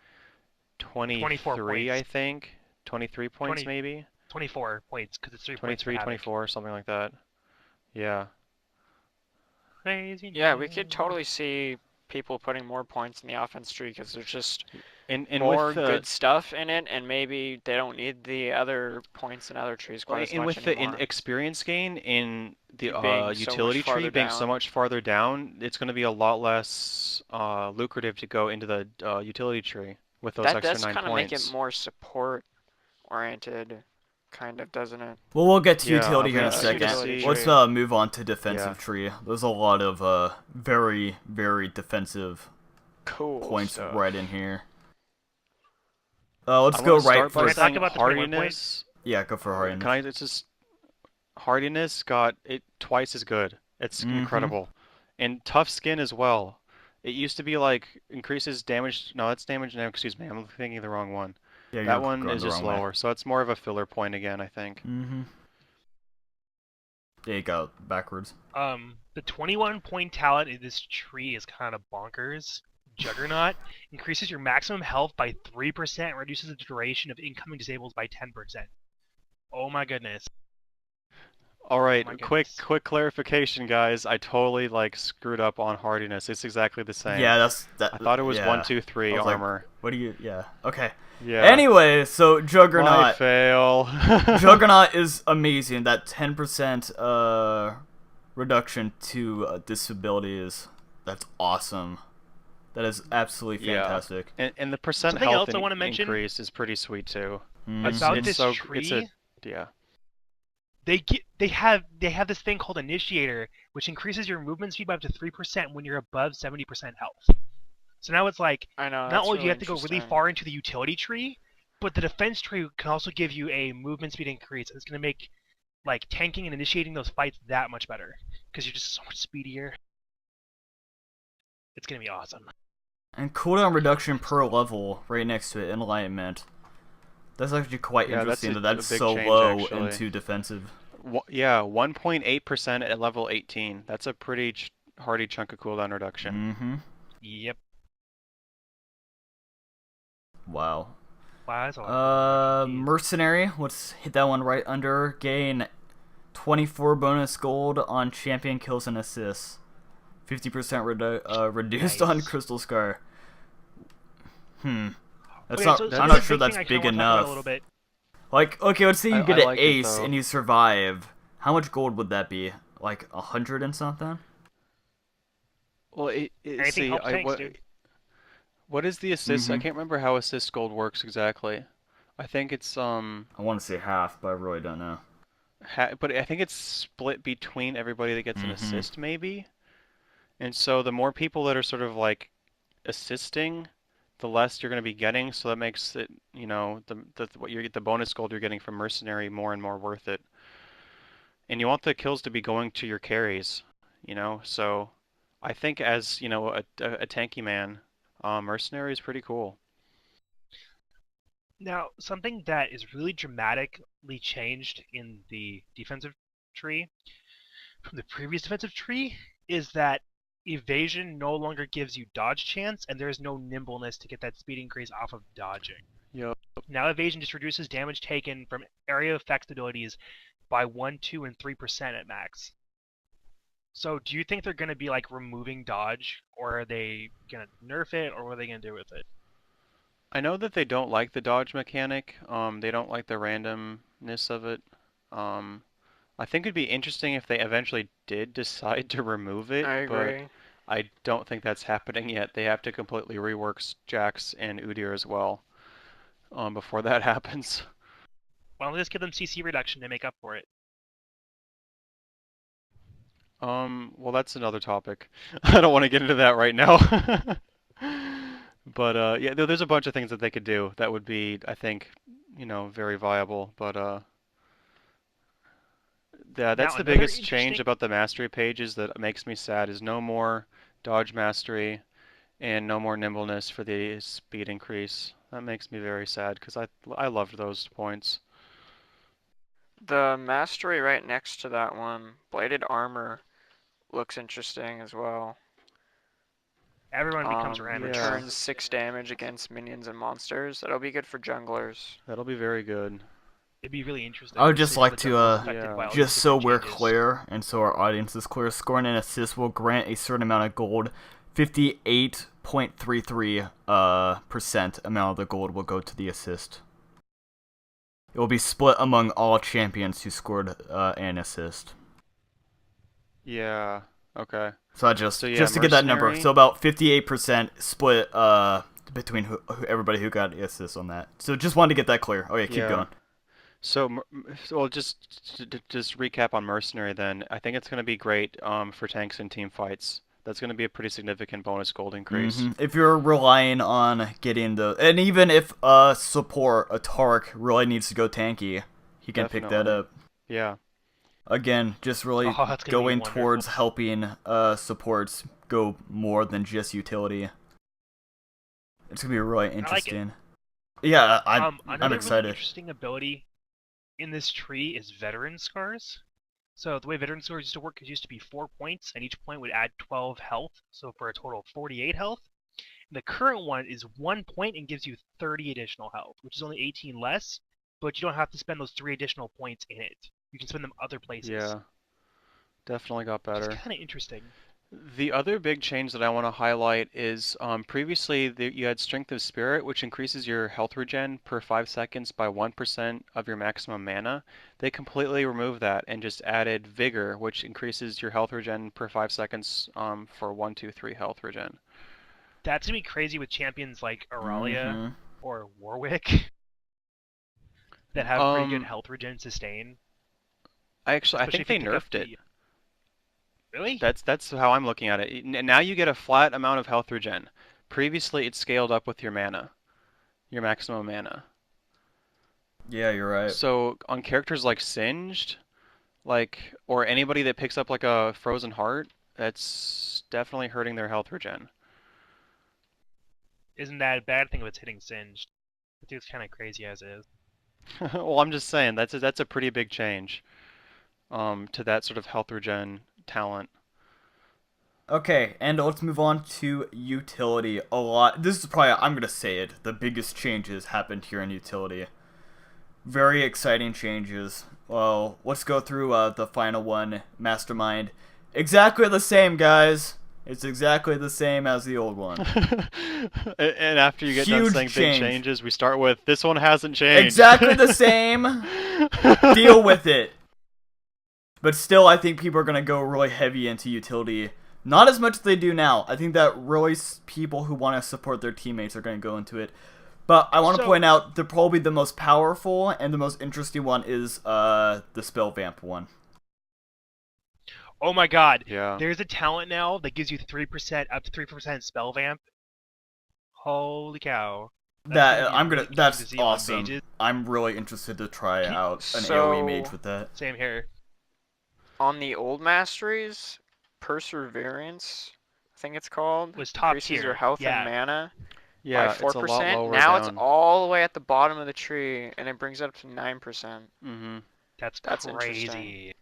24 23, points. I think. 23 points 20 maybe. 24 points, because it's 3 points for 23, Havoc. 24, something like that. Yeah. Crazy. Yeah, we could totally see people putting more points in the offense tree because there's just And more with the good stuff in it, and maybe they don't need the other points in other trees quite as and much with the anymore. experience gain in the Being so much utility tree farther being so down. much farther down, it's going to be a lot less lucrative to go into the utility tree with those That extra does 9 kind of make it points. more support oriented, kind of, doesn't it? Well, we'll get to Yeah, utility here in a so you can second. see- Let's move on to defensive Yeah. tree. There's a lot of very, very defensive Cool points stuff. right in here. Let's I go wanna right start by Can I first. talk saying about the 21 point? hardiness. Yeah, go for hardiness. Can I? It's just hardiness got it twice as good. It's Mhm. incredible, and tough skin as well. It used to be like increases damage. No, that's damage. No, excuse me, I'm thinking of the wrong one. Yeah, That you're one going is the just wrong way. lower, so it's more of a filler point again, I think. Yeah, you got it backwards. The 21 point talent in this tree is kind of bonkers. Juggernaut increases your maximum health by 3% and reduces the duration of incoming disables by 10%. Oh my goodness. All right, my quick goodness. clarification, guys. I totally like screwed up on hardiness. It's exactly the same. Yeah, that's that. I thought it was yeah. 1, 2, 3 I was like, armor. what do you? Yeah. Okay. Yeah. Anyway, so My Juggernaut. fail. Juggernaut is amazing. That 10% reduction to disability that's awesome. That is absolutely Yeah. fantastic. And the percent Something health else I wanna mention increase is pretty sweet too. Mhm. About it's this so tree, it's a yeah. they have this thing called Initiator, which increases your movement speed by up to 3% when you're above 70% health. So now it's like, I know. not that's only do you really have to go really interesting. far into the utility tree, but the defense tree can also give you a movement speed increase. It's going to make like tanking and initiating those fights that much better because you're just so much speedier. It's going to be awesome. And cooldown reduction per level right next to it, Enlightenment. That's actually quite Yeah, that's interesting a that's big so change, low actually. into defensive. Yeah, 1.8% at level 18. That's a pretty hardy chunk of cooldown reduction. Mm-hmm. Yep. Wow. Wow, that's a lot. Mercenary. Let's hit that one right under. Gain 24 bonus gold on champion kills and assists. 50% reduced on Nice. Crystal Scar. That's Okay, not. so I'm there's not a sure big that's thing I big kinda wanna talk about enough. a little bit. Like, okay, let's say you I get an like it, ace though. and you survive. How much gold would that be? Like 100 and something? Well, Anything see, helps tanks, dude. what is the assist? I Mhm. can't remember how assist gold works exactly. I think it's I want to say half, but I really don't know. but I think it's split between everybody that gets an Mhm. assist maybe. And so the more people that are sort of like assisting, the less you're going to be getting, so that makes it, you know, the bonus gold you're getting from mercenary more and more worth it. And you want the kills to be going to your carries, you know? So I think as, you know, a tanky man, mercenary is pretty cool. Now, something that is really dramatically changed in the defensive tree from the previous defensive tree is that evasion no longer gives you dodge chance, and there's no nimbleness to get that speed increase off of dodging. Yep. Now evasion just reduces damage taken from area effects abilities by 1, 2, and 3% at max. So do you think they're going to be like removing dodge, or are they going to nerf it, or what are they going to do with it? I know that they don't like the dodge mechanic. They don't like the randomness of it. I think it'd be interesting if they eventually did decide to remove it, I but agree. I don't think that's happening yet. They have to completely rework Jax and Udyr as well, before that happens. Why don't they just give them CC reduction to make up for it? Well, that's another topic. I don't want to get into that right now. But yeah, there's a bunch of things that they could do that would be, I think, you know, very viable. But yeah, that's Now, the another biggest change interesting- about the mastery pages that makes me sad is no more dodge mastery and no more nimbleness for the speed increase. That makes me very sad because I loved those points. The mastery right next to that one, bladed armor, looks interesting as well. Everyone becomes random. yeah. Returns 6 damage against minions and monsters. That'll be good for junglers. That'll be very good. It'd be really interesting. I would to just see how like the to, jungle is affected by all these just so different we're changes. clear, and so our audience is clear, scoring an assist will grant a certain amount of gold 58.33% amount of the gold will go to the assist. It will be split among all champions who scored an assist. Yeah. Okay. So just to get that number, Mercenary? so about 58% split between everybody who got the assist on that. So just wanted to get that clear. Okay, keep going. So, well, just recap on Mercenary then. I think it's going to be great for tanks and team fights. That's going to be a pretty significant bonus gold increase. If you're relying on getting and even if support, a Tark really needs to go tanky, he can pick that Definitely. up. Yeah. Again, just really Oh, that's gonna be going wonderful. towards helping supports go more than just utility. It's gonna be really interesting. Yeah, I'm Another excited. really interesting ability in this tree is Veteran Scars. So the way Veteran Scars used to work, it used to be 4 points, and each point would add 12 health, so for a total of 48 health. And the current one is 1 point and gives you 30 additional health, which is only 18 less, but you don't have to spend those 3 additional points in it. You can spend them other places. Yeah. Definitely got better. It's kind of interesting. The other big change that I want to highlight is previously you had Strength of Spirit, which increases your health regen per 5 seconds by 1% of your maximum mana. They completely removed that and just added Vigor, which increases your health regen per 5 seconds for 1, 2, 3 health regen. That's gonna be crazy with champions like Aurelia Mhm. or Warwick that have pretty good Um, health regen sustain. I Especially think if they you pick up nerfed it. the- Really? That's how I'm looking at it. Now you get a flat amount of health regen. Previously it scaled up with your mana, your maximum mana. Yeah, you're right. So on characters like Singed, or anybody that picks up like a Frozen Heart, that's definitely hurting their health regen. Isn't that a bad thing if it's hitting Singed? I think it's kind of crazy as is. Well, I'm just saying that's a pretty big change to that sort of health regen talent. Okay, and let's move on to utility. This is probably, I'm gonna say it, the biggest changes happened here in utility. Very exciting changes. Well, let's go through the final one, Mastermind. Exactly the same, guys. It's exactly the same as the old one. And after you get done Huge saying change. big changes, we start with this one hasn't changed. Exactly the same. Deal with it. But still, I think people are going to go really heavy into utility. Not as much as they do now. I think that really people who want to support their teammates are going to go into it. But I want to point out that probably the most powerful and the most interesting one is the Spell Vamp one. Oh my god! Yeah. There's a talent now that gives you 3% up to 3% spell vamp. Holy cow! That's interesting to see on awesome. mages. I'm really interested to try out an So- AoE mage with that. Same here. On the old Masteries, Perseverance, I think it's called, Was top increases tier. your health Yeah. and mana Yeah, by 4%. it's a lot lower Now down. it's all the way at the bottom of the tree, and it brings it up to 9%. Mm-hmm. That's Interesting. crazy.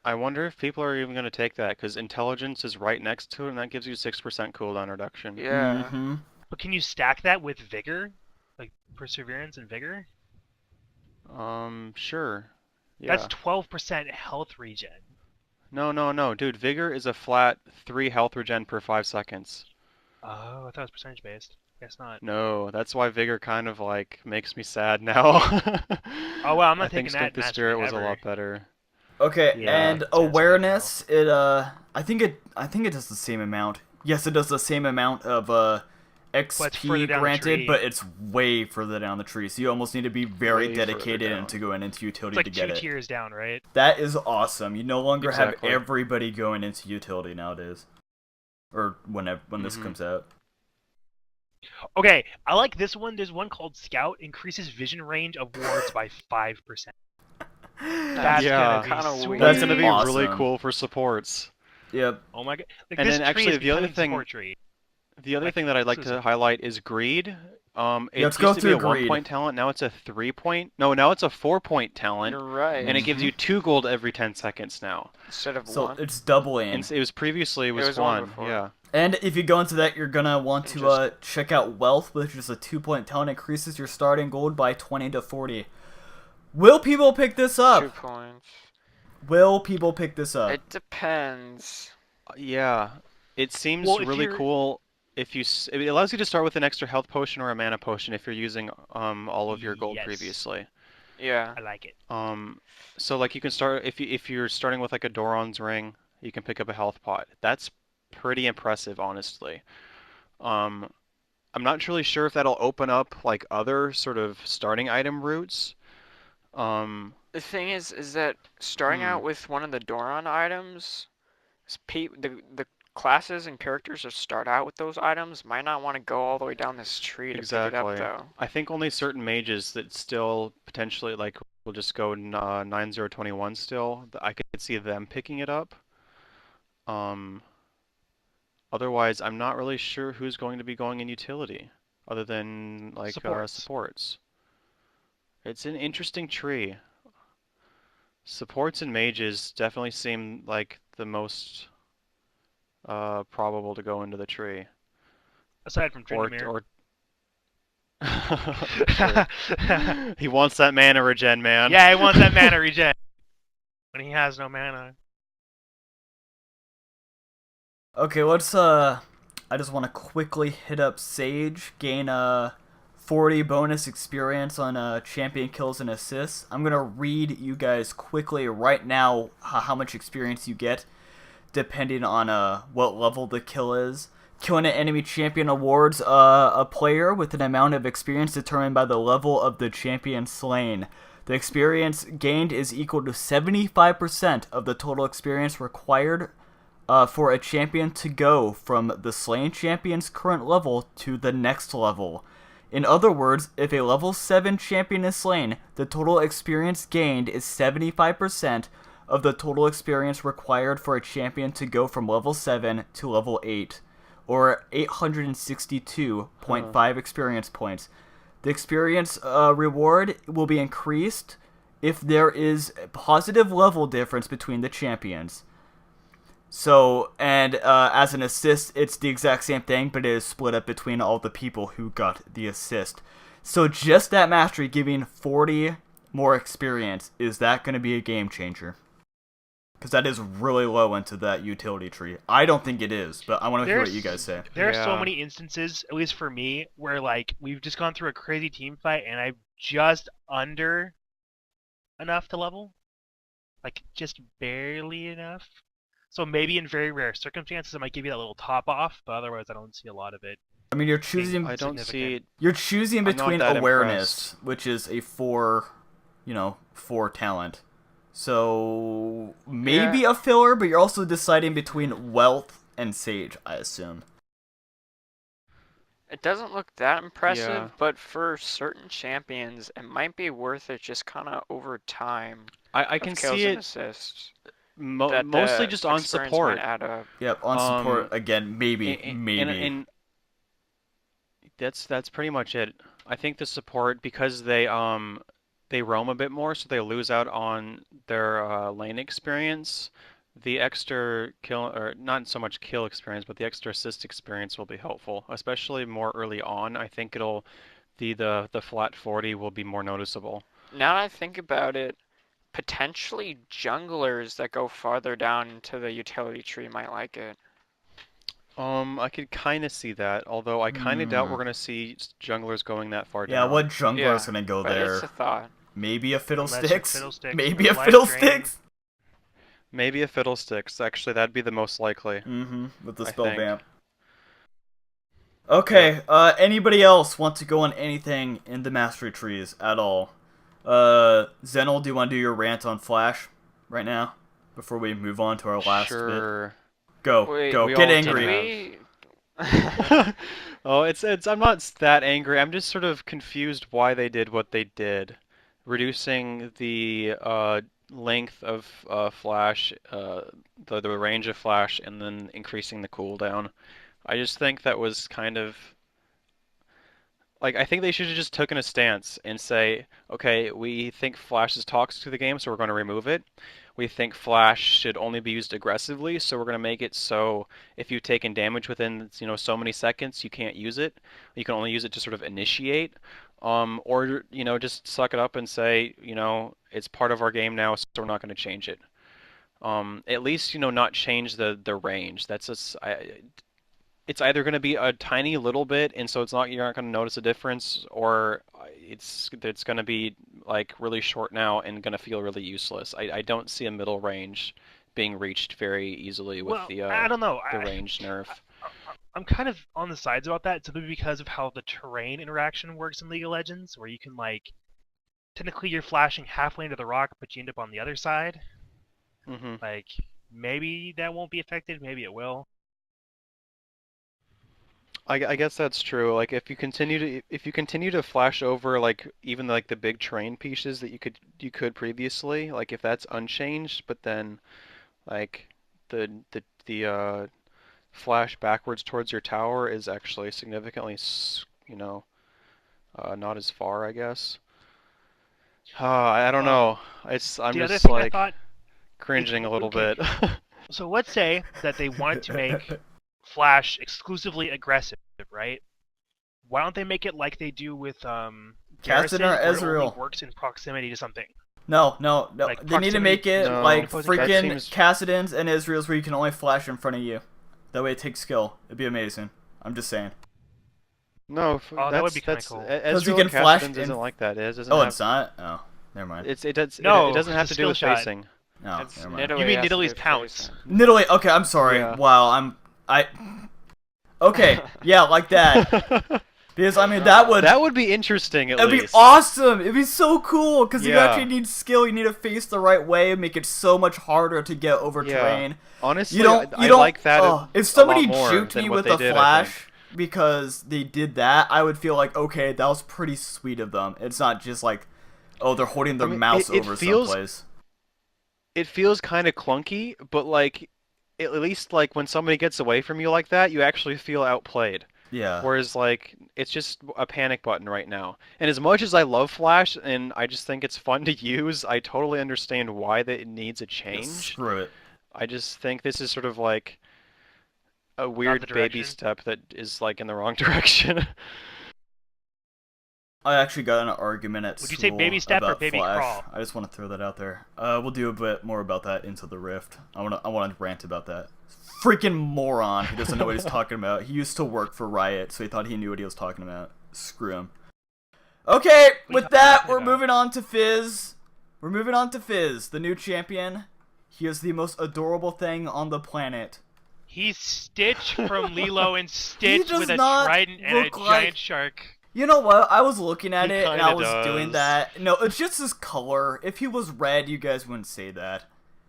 I wonder if people are even going to take that, because intelligence is right next to it, and that gives you 6% cooldown reduction. Yeah. Mm-hmm. But can you stack that with vigor? Like perseverance and vigor? Sure. Yeah. That's 12% health regen. No, dude. Vigor is a flat 3 health regen per 5 seconds. Oh, I thought it was percentage based. Guess not. No, that's why Vigor kind of makes me sad now. Oh well, I'm not I think taking that Strength of mastery Spirit was a ever. lot better. Okay, Yeah. and Sounds good awareness, I think it does the same amount. Yes, it does the same amount of it's further XP down the granted, tree. but it's way further down the tree. So you almost need to be very Way further dedicated down. and to go into utility It's like to get 2 it. tiers down, right? That is awesome. You no longer Exactly. have everybody going into utility nowadays, or when this Mhm. comes out. Okay, I like this one. There's one called Scout. Increases vision range of wards by 5%. That's Yeah. gonna be Kinda sweet. weird. That's gonna be Awesome. really cool for supports. Yep. Oh my god! Like, And this then tree actually is the other becoming thing- support tree. The other Like, thing that I'd like this to is- highlight is Greed. It let's go used to be a through Greed. 1-point talent. Now it's a 3-point. No, now it's a 4-point talent, You're right. and it gives you 2 gold every 10 seconds now. Instead of So 1. it's doubling. And it was previously was one 1. before. Yeah. And if you go into that, you're gonna want to Interesting. check out Wealth, which is a 2-point talent, increases your starting gold by 20 to 40. Will people pick this up? 2 points. Will people pick this up? It depends. Yeah. It seems Well, if really you're cool if it allows you to start with an extra health potion or a mana potion if you're using all of your gold yes, previously. Yeah. I like it. So like you can start if you're starting with like a Doran's ring, you can pick up a health pot. That's pretty impressive, honestly. Um, I'm not really sure if that'll open up like other sort of starting item routes. Um, The thing is that starting hmm, out with one of the Doran items, the classes and characters that start out with those items might not want to go all the way down this tree to pick it up, exactly. though. I think only certain mages that still potentially like will just go 9021 still. I could see them picking it up. Um, Otherwise, I'm not really sure who's going to be going in utility, other than like Supports. supports. It's an interesting tree. Supports and mages definitely seem like the most probable to go into the tree. Aside from Or Tryndamere. or True. He wants that mana regen, man. Yeah, he wants that mana regen when he has no mana. Okay, let's I just want to quickly hit up Sage, gain 40 bonus experience on champion kills and assists. I'm gonna read you guys quickly right now how much experience you get, depending on what level the kill is. Killing an enemy champion awards a player with an amount of experience determined by the level of the champion slain. The experience gained is equal to 75% of the total experience required for a champion to go from the slain champion's current level to the next level. In other words, if a level 7 champion is slain, the total experience gained is 75% of the total experience required for a champion to go from level 7 to level 8, or 862.5 experience points. The experience reward will be increased if there is a positive level difference between the champions. So, and as an assist, it's the exact same thing, but it is split up between all the people who got the assist. So just that mastery giving 40 more experience, is that going to be a game changer? Because that is really low into that utility tree. I don't think it is, but I want to hear what you guys say. There are so Yeah. many instances, at least for me, where like we've just gone through a crazy team fight and I'm just under enough to level, like just barely enough. So maybe in very rare circumstances, I might give you that little top off, but otherwise, I don't see a lot of it. I mean, you're being choosing. I don't significant. see. You're choosing I'm not between that awareness, impressed. which is a 4 talent. So maybe Yeah. a filler, but you're also deciding between wealth and sage, I assume. It doesn't look that impressive, Yeah. but for certain champions, it might be worth it just kind of over time I of can kills see and it assists. That mostly the just on experience support. might add up. Yep, on support again, maybe. And that's pretty much it. I think the support because they roam a bit more, so they lose out on their lane experience. The extra kill, or not so much kill experience, but the extra assist experience will be helpful, especially more early on. I think the flat 40 will be more noticeable. Now that I think about it, potentially junglers that go farther down into the utility tree might like it. I could kind of see that, although I kind of doubt Hmm. we're gonna see junglers going that far Yeah, down. what jungler Yeah, is gonna go but it's there? a thought. Maybe a Unless you're fiddlesticks? Fiddlesticks Maybe or a Life fiddlesticks? Maybe a fiddlesticks. Actually, that'd be the most likely, Mm-hmm, with the I spell think. vamp. Yeah. Okay, anybody else want to go on anything in the mastery trees at all? Zenel, do you want to do your rant on Flash right now? Before we move on to our last bit? Sure. Go, Wait, We get all did angry. we? Oh, it's I'm not that angry. I'm just sort of confused why they did what they did. Reducing the length of flash, the range of flash, and then increasing the cooldown. I just think that was kind of like I think they should have just taken a stance and say, okay, we think Flash is toxic to the game, so we're going to remove it. We think Flash should only be used aggressively, so we're going to make it so if you've taken damage within so many seconds, you can't use it. You can only use it to sort of initiate, or just suck it up and say, it's part of our game now, so we're not going to change it. at least not change the range. It's either going to be a tiny little bit, and so you're not going to notice a difference, or it's going to be like really short now and going to feel really useless. I don't see a middle range being reached very easily with Well, the I don't know. the range nerf. I'm kind of on the sides about that, simply because of how the terrain interaction works in League of Legends, where you can technically you're flashing halfway into the rock, but you end up on the other side. Hmm. Like, maybe that won't be affected, maybe it will. I guess that's true. Like if you continue to flash over like even like the big train pieces that you could previously, like if that's unchanged, but then like the flash backwards towards your tower is actually significantly not as far, I guess. I don't know. I'm The other just thing I like thought cringing a little okay. bit. So let's say that they wanted to make Flash exclusively aggressive, right? Why don't they make it like they do with Garrison, or where it Ezreal? only works in proximity to something? No. Like They need to make it No, like that freaking seems- Kassadin's and Israel's, where you can only flash in front of you. That way it takes skill. It'd be amazing. I'm just saying. No, Oh, that would be kinda cool. Because you Ezreal can flash Kassadin's in- isn't like that. It doesn't Oh, have, it's not? Oh, never mind. it No, doesn't have it's a to do with skill shot. facing. No, It's never mind. Nidalee You mean has to Nidalee's do pounce? facing. Nidalee. Okay, I'm sorry. Yeah. Wow, Okay, yeah, like that. Because I mean that would be interesting at It'd least. be awesome. It'd be so cool because you Yeah. actually need skill. You need to face the right way and make it so much harder to get over Yeah. terrain. Honestly, You don't. I like that if a somebody lot more juked than me what with they a did, I flash think. because they did that, I would feel like, okay, that was pretty sweet of them. It's not just like, oh, they're holding their I mean, mouse it over feels- someplace. It feels kind of clunky, but like at least like when somebody gets away from you like that, you actually feel outplayed. Yeah. Whereas like it's just a panic button right now. And as much as I love Flash and I just think it's fun to use, I totally understand why that it needs a Yeah, change. screw it. I just think this is sort of like a weird baby direction. step that is like in the wrong direction. I actually got in an argument at Would you say school baby step or about baby Flash. crawl? I just want to throw that out there. We'll do a bit more about that into the Rift. I want to rant about that. Freaking moron who doesn't know what he's talking about. He used to work for Riot, so he thought he knew what he was talking about. Screw him. Okay, with that, we're moving on to Fizz. We're moving on to Fizz, the new champion. He is the most adorable thing on the planet. He's Stitch from Lilo and Stitch does with a not trident and a look like- giant shark. You know what? I was looking at He it and kinda I was doing does. that. No, it's just his color. If he was red, you guys wouldn't say that.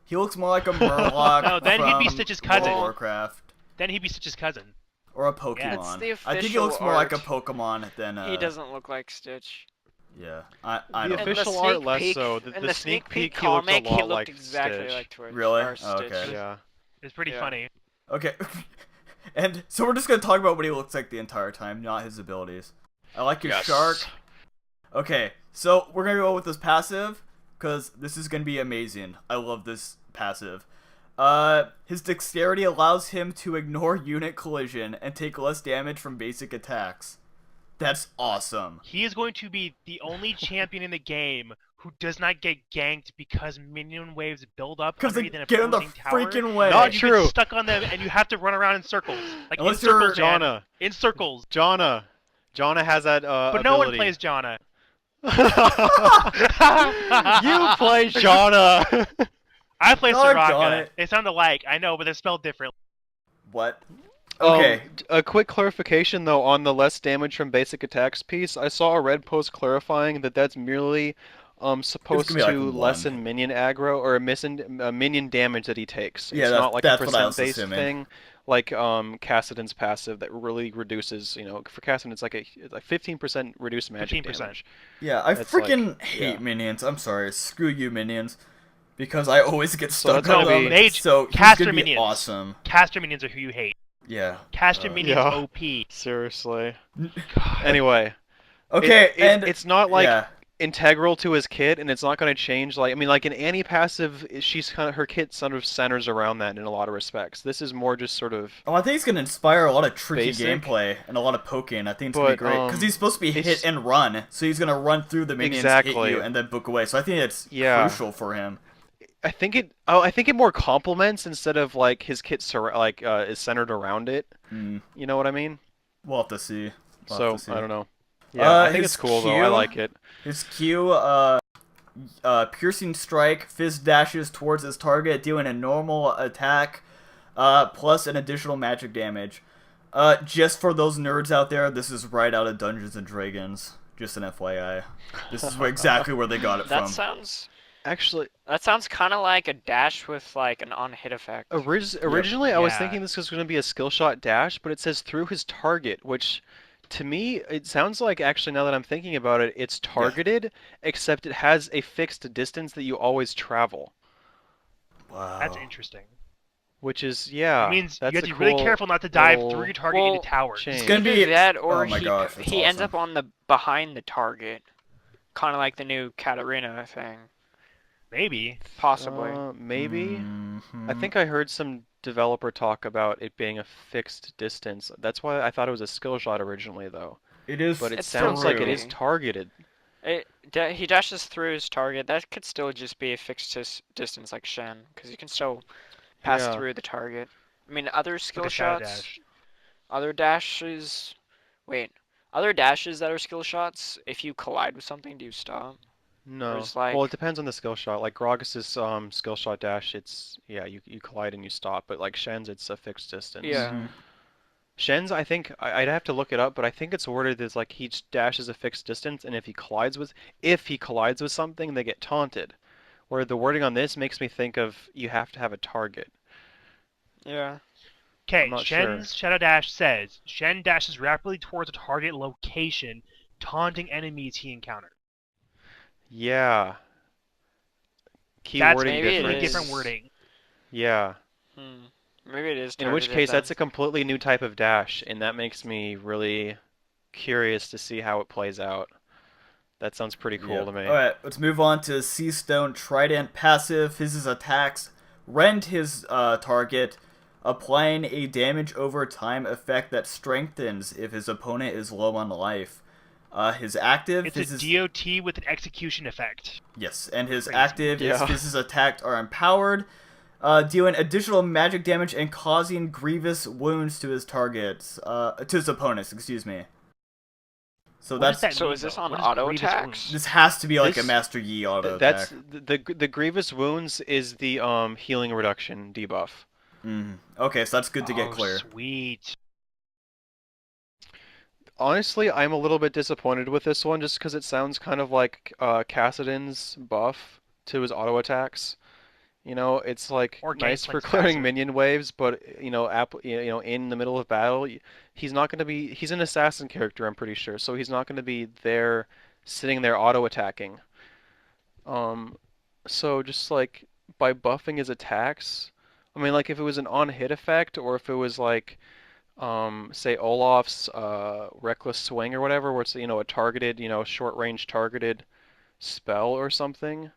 He looks more like a Murloc. No, then he'd be from Stitch's World of cousin. Warcraft. Then he'd be Stitch's cousin. Or a Pokemon. It's the I think he looks official more like a art. Pokemon than He doesn't look like Stitch. Yeah, I The don't know. official art less so. The in the sneak peek, he comic, looked a lot looked like exactly Stitch. like Twitch. Really? Or Oh, Stitch. okay. Yeah. It's pretty Yeah. funny. Okay. And so we're just gonna talk about what he looks like the entire time, not his abilities. I like your Yes. shark. Okay, so we're gonna go with this passive, because this is gonna be amazing. I love this passive. His dexterity allows him to ignore unit collision and take less damage from basic attacks. That's awesome. He is going to be the only champion in the game who does not get ganked because minion waves build up Because they underneath an get in the opposing tower. freaking way. Not You true. get stuck on them and you have to run around in circles. Like Unless in you're circles, man. Janna. In circles. Janna has that But no one ability. plays Janna. You play Janna. I play Doggone Soraka. it. They sound alike, I know, but they're spelled different. What? Okay. A quick clarification though on the less damage from basic attacks piece. I saw a red post clarifying that that's merely supposed gonna be like to one. lessen minion aggro or minion damage that he takes. Yeah, It's that's- not like that's a what I was percent based assuming. thing like Kassadin's passive that really reduces, for Kassadin it's like 15% reduced magic 15%. damage. Yeah, I That's freaking like- hate yeah. minions. I'm sorry. Screw you, minions. Because I always get So stuck that's on gonna them. be- Mage, So he's caster gonna be minions. awesome. Caster minions are who you hate. Yeah. Caster minions yeah. OP. Seriously. God. Anyway, Okay, and it's not like yeah. integral to his kit, and it's not going to change. Like in Annie passive, her kit sort of centers around that in a lot of respects. This is more just sort of Oh, I think he's gonna inspire a lot of tricky Basic. gameplay and a lot of poking. I think it's gonna be But, great because he's supposed to be hit it's- and run, so he's gonna run through the minions, hit Exactly. you, and then book away. So I think it's Yeah. crucial for him. I think it more complements instead of like his kit is centered around it. Hmm. You know what I mean? We'll have to see. We'll have to So I see. don't know. Yeah, I think His it's cool though. I Q, like it. his Q, piercing strike. Fizz dashes towards his target, doing a normal attack, plus an additional magic damage. Just for those nerds out there, this is right out of Dungeons and Dragons. Just an FYI. This is exactly where they got it That from. sounds Actually, kind of like a dash with like an on-hit effect. originally I was Yeah. thinking this was going to be a skill shot dash, but it says through his target, which to me it sounds like actually now that I'm thinking about it, it's targeted, except it has a fixed distance that you always travel, Wow. That's interesting. which is It means that's you have a to be really cool careful not to dive little through your target Well, into towers. change. It's gonna Either be that or oh my gosh, that's he ends awesome. up on the behind the target, kind of like the new Katarina thing, Maybe. possibly. Maybe. I Mhm. think I heard some developer talk about it being a fixed distance. That's why I thought it was a skill shot originally, though. It is. But it It still sounds like could it is be. targeted. He dashes through his target. That could still just be a fixed distance like Shen, because you can still pass Yeah. through the target. I mean, other Like skill a shadow shots, dash. other dashes. Wait, other dashes that are skill shots. If you collide with something, do you stop? Or No. is Well, it like, depends on the skill shot. Like Gragas's skill shot dash, it's yeah, you collide and you stop. But like Shen's, it's a fixed distance. yeah, Mhm. Shen's, I think I'd have to look it up, but I think it's worded as like each dash is a fixed distance, and if he collides with something, they get taunted. Where the wording on this makes me think of you have to have a target. yeah. I'm Okay, not sure. Shen's shadow dash says Shen dashes rapidly towards a target location, taunting enemies he encounters. Yeah. Key That's wording Maybe it completely difference. different is. wording. Yeah. Hmm. Maybe it is In which targeted case, then. that's a completely new type of dash, and that makes me really curious to see how it plays out. That sounds pretty cool Yep. to me. Alright, let's move on to Sea Stone Trident passive. His attacks rend his target, applying a damage over time effect that strengthens if his opponent is low on life. His active It's a is DOT with an execution effect. yes, and his Crazy. active is Yeah. Fizz's attack are empowered, dealing additional magic damage and causing grievous wounds to his targets, to his opponents. Excuse me. So What does that's that So mean, is this though? on What is auto grievous attacks? wounds? this has to be like a This- Master Yi auto That's attack. the grievous wounds is the healing reduction debuff. Okay, so that's good to get Oh, clear. sweet. Honestly, I'm a little bit disappointed with this one just because it sounds kind of like Kassadin's buff to his auto attacks. You know, it's like Or nice for Gangplank's clearing passive. minion waves, but in the middle of battle, he's not going to be. He's an assassin character, I'm pretty sure, so he's not going to be there, sitting there auto attacking. Um, so just like by buffing his attacks, I mean, like if it was an on-hit effect, or if it was like, say Olaf's reckless swing or whatever, where it's a targeted, short-range targeted spell or something.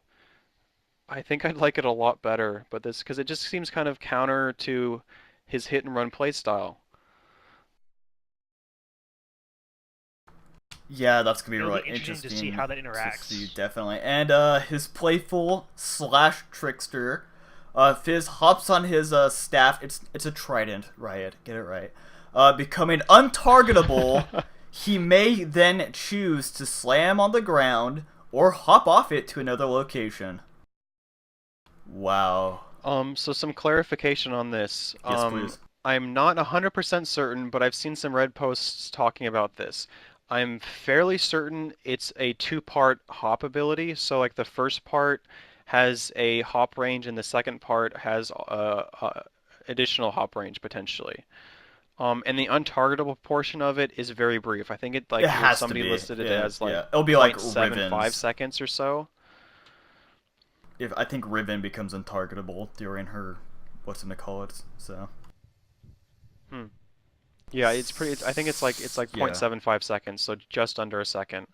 I think I'd like it a lot better, but this because it just seems kind of counter to his hit and run play style. Yeah, that's gonna be It'll really be interesting interesting to see how that to interacts. see, definitely. And his playful slash trickster, Fizz hops on his staff. It's a trident, Riot. Get it right. Becoming untargetable, he may then choose to slam on the ground or hop off it to another location. Wow. So some clarification on this. Yes, please. I'm not 100% certain, but I've seen some red posts talking about this. I'm fairly certain it's a two-part hop ability. So like the first part has a hop range and the second part has additional hop range potentially. And the untargetable portion of it is very brief. I think it It has to somebody be. listed it Yeah, as like yeah. It'll be like 0.75 Riven's. seconds or so. If I think Riven becomes untargetable during her, what's it to call it? So. Yeah, it's pretty. I think it's like Yeah. 0.75 seconds, so just under a second.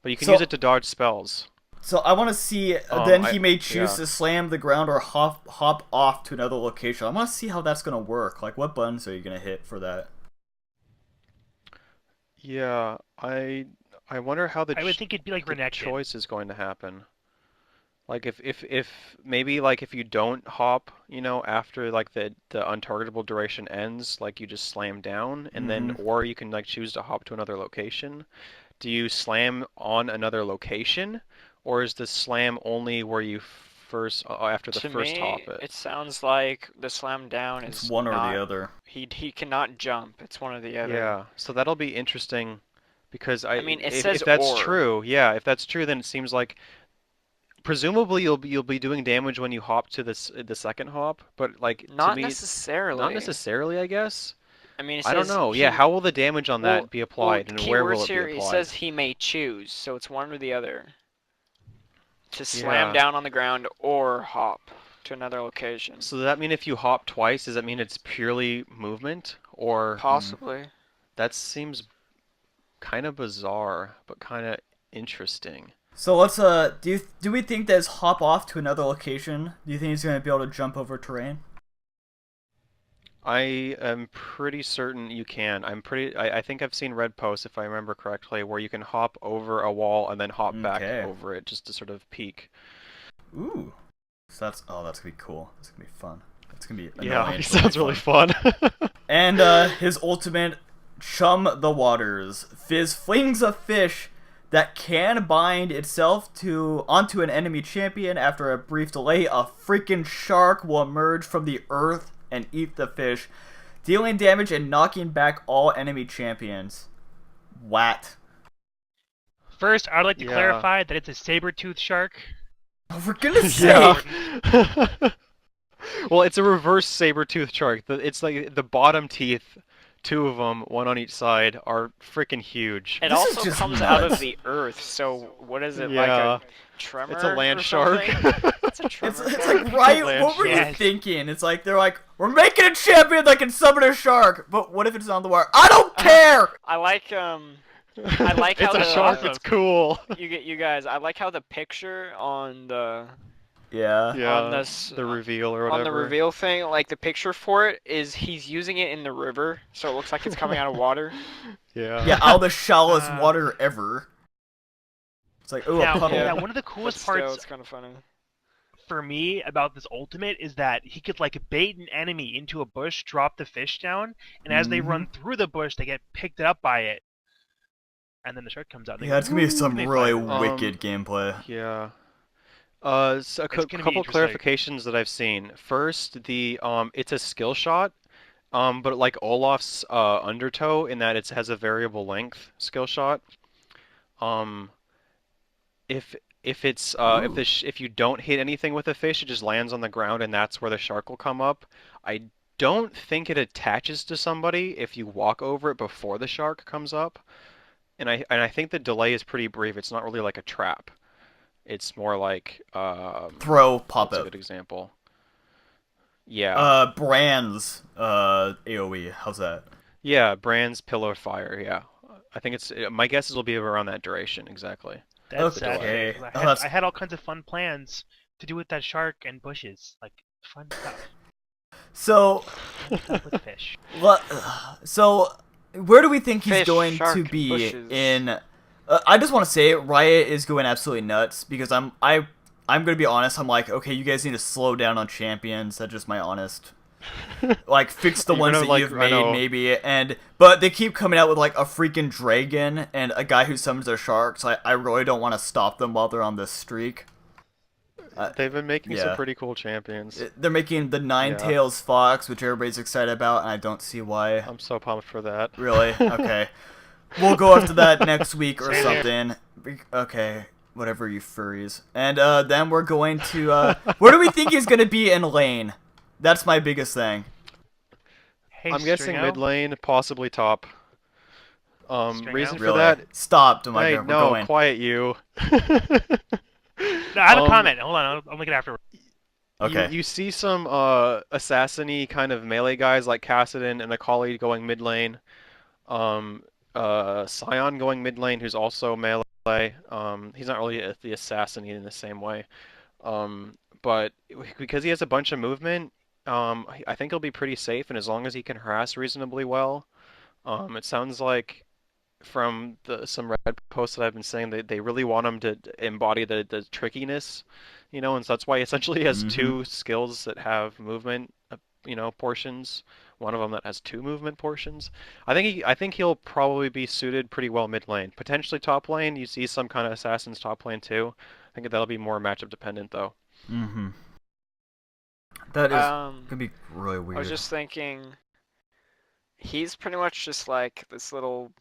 But you can So- use it to dodge spells. So I want to see. Then he may choose yeah. to slam the ground or hop off to another location. I want to see how that's gonna work. Like, what buttons are you gonna hit for that? Yeah, I wonder how the I would think it'd be like the Renekton. choice is going to happen. Like if maybe like if you don't hop, after like the untargetable duration ends, like you just slam down and then Mm-hmm. or you can like choose to hop to another location. Do you slam on another location or is the slam only where you first after the To first me, hop it? it sounds like the slam down It's is one or the not. other. He cannot jump. It's one or the other. Yeah, so that'll be interesting because I mean, it if says that's or. true, yeah, if that's true, then it seems like presumably you'll be doing damage when you hop to the second hop, but like to Not me, not necessarily. necessarily, I guess. I mean, it I don't says know. Yeah, he. how will the damage on Well, that be well, applied the and key where will words it be here. It applied? says he may choose, so it's one or the other. To slam Yeah. down on the ground or hop to another location. So does that mean if you hop twice, does that mean it's purely movement? Or Mm. Possibly. that seems kind of bizarre, but kind of interesting. So let's do we think that his hop off to another location? Do you think he's gonna be able to jump over terrain? I am pretty certain you can. I think I've seen red posts, if I remember correctly, where you can hop over a wall and then hop back Okay. over it just to sort of peek. Ooh. So that's gonna be cool. That's gonna be fun. That's gonna be Yeah, annoying. it but it'll be sounds really fun. fun. And his ultimate, chum the waters. Fizz flings a fish that can bind itself onto an enemy champion. After a brief delay, a freaking shark will emerge from the earth and eat the fish, dealing damage and knocking back all enemy champions. Wat. First, I'd like to Yeah. clarify that it's a saber-toothed shark. Oh, for goodness Yeah. sake! Well, it's a reverse saber-toothed shark. It's like the bottom teeth, two of them, one on each side, are freaking huge. It This is also just comes out of nuts. the earth, so what is it, like Yeah. a tremor It's a land or shark. something? It's a tremor. It's like, right, Land what were you shark. thinking? It's like, they're like, we're making a champion that can summon a shark, but what if it's on the wire? I don't care! I like like how It's a the- shark. It's cool. you guys. I like how the picture on the Yeah. Yeah. on this The reveal or whatever. on the reveal thing, like the picture for it is he's using it in the river, so it looks like it's coming out of water. Yeah. Yeah, all the shallowest Uh, water ever. It's like, ooh, a Now, puddle. Yeah. one of the But coolest still, parts it's kind of funny. for me about this ultimate is that he could like bait an enemy into a bush, drop the fish down, and as they run through the bush, they get picked up by it, and then the shark comes out. They Yeah, go, it's gonna be "Woo!" some and they really fight it. wicked gameplay. Yeah. So a It's gonna be couple interesting. clarifications that I've seen. First, it's a skill shot, but like Olaf's undertow in that it has a variable length skill shot. Um, if you don't hit anything with a fish, it just lands on the ground and that's where the shark will come up. I don't think it attaches to somebody if you walk over it before the shark comes up. And I think the delay is pretty brief. It's not really like a trap. It's more like Throw, pop what's a out. good example? Yeah. Brands, AoE. How's that? Yeah, Brand's Pillar of Fire, yeah. I think my guess is it'll be around that duration, exactly. That's sad. Okay. 'Cause Oh, that's- I had all kinds of fun plans to do with that shark and bushes, like fun stuff. So, Stuff with fish. so where do we think he's Fish, going shark, to and be bushes. in? I just want to say Riot is going absolutely nuts because I'm gonna be honest. I'm like, okay, you guys need to slow down on champions. That's just my honest. Like, fix the You're ones gonna, that like, you've I made, know. maybe. But they keep coming out with like a freaking dragon and a guy who summons their sharks. I really don't want to stop them while they're on this streak. They've been making yeah. some pretty cool champions. They're making the Nine Yeah. Tails Fox, which everybody's excited about, and I don't see why. I'm so pumped for that. Really? Okay. We'll go after that next week or Same here. something. Okay. Whatever, you furries. And then we're going to... where do we think he's going to be in lane? That's my biggest thing. Hey, I'm guessing Stringo, mid lane, possibly top. Stringo? Reason for Really? that? Stop, Demika. Hey, We're no, going. quiet you. No, I have a Um, comment. Hold on, I'll make it after. Okay. You see some assassin-y kind of melee guys like Kassadin and Akali going mid lane. Sion going mid lane, who's also melee. He's not really the assassin in the same way. But because he has a bunch of movement, I think he'll be pretty safe, and as long as he can harass reasonably well, it sounds like from some Reddit posts that I've been saying they really want him to embody the trickiness, and so that's why essentially he has two skills that have movement, portions. One of them that has two movement portions. I think he'll probably be suited pretty well mid lane. Potentially top lane. You see some kind of assassins top lane too. I think that'll be more matchup dependent though. Mm-hmm. That is gonna be really weird. I was just thinking, he's pretty much just like this little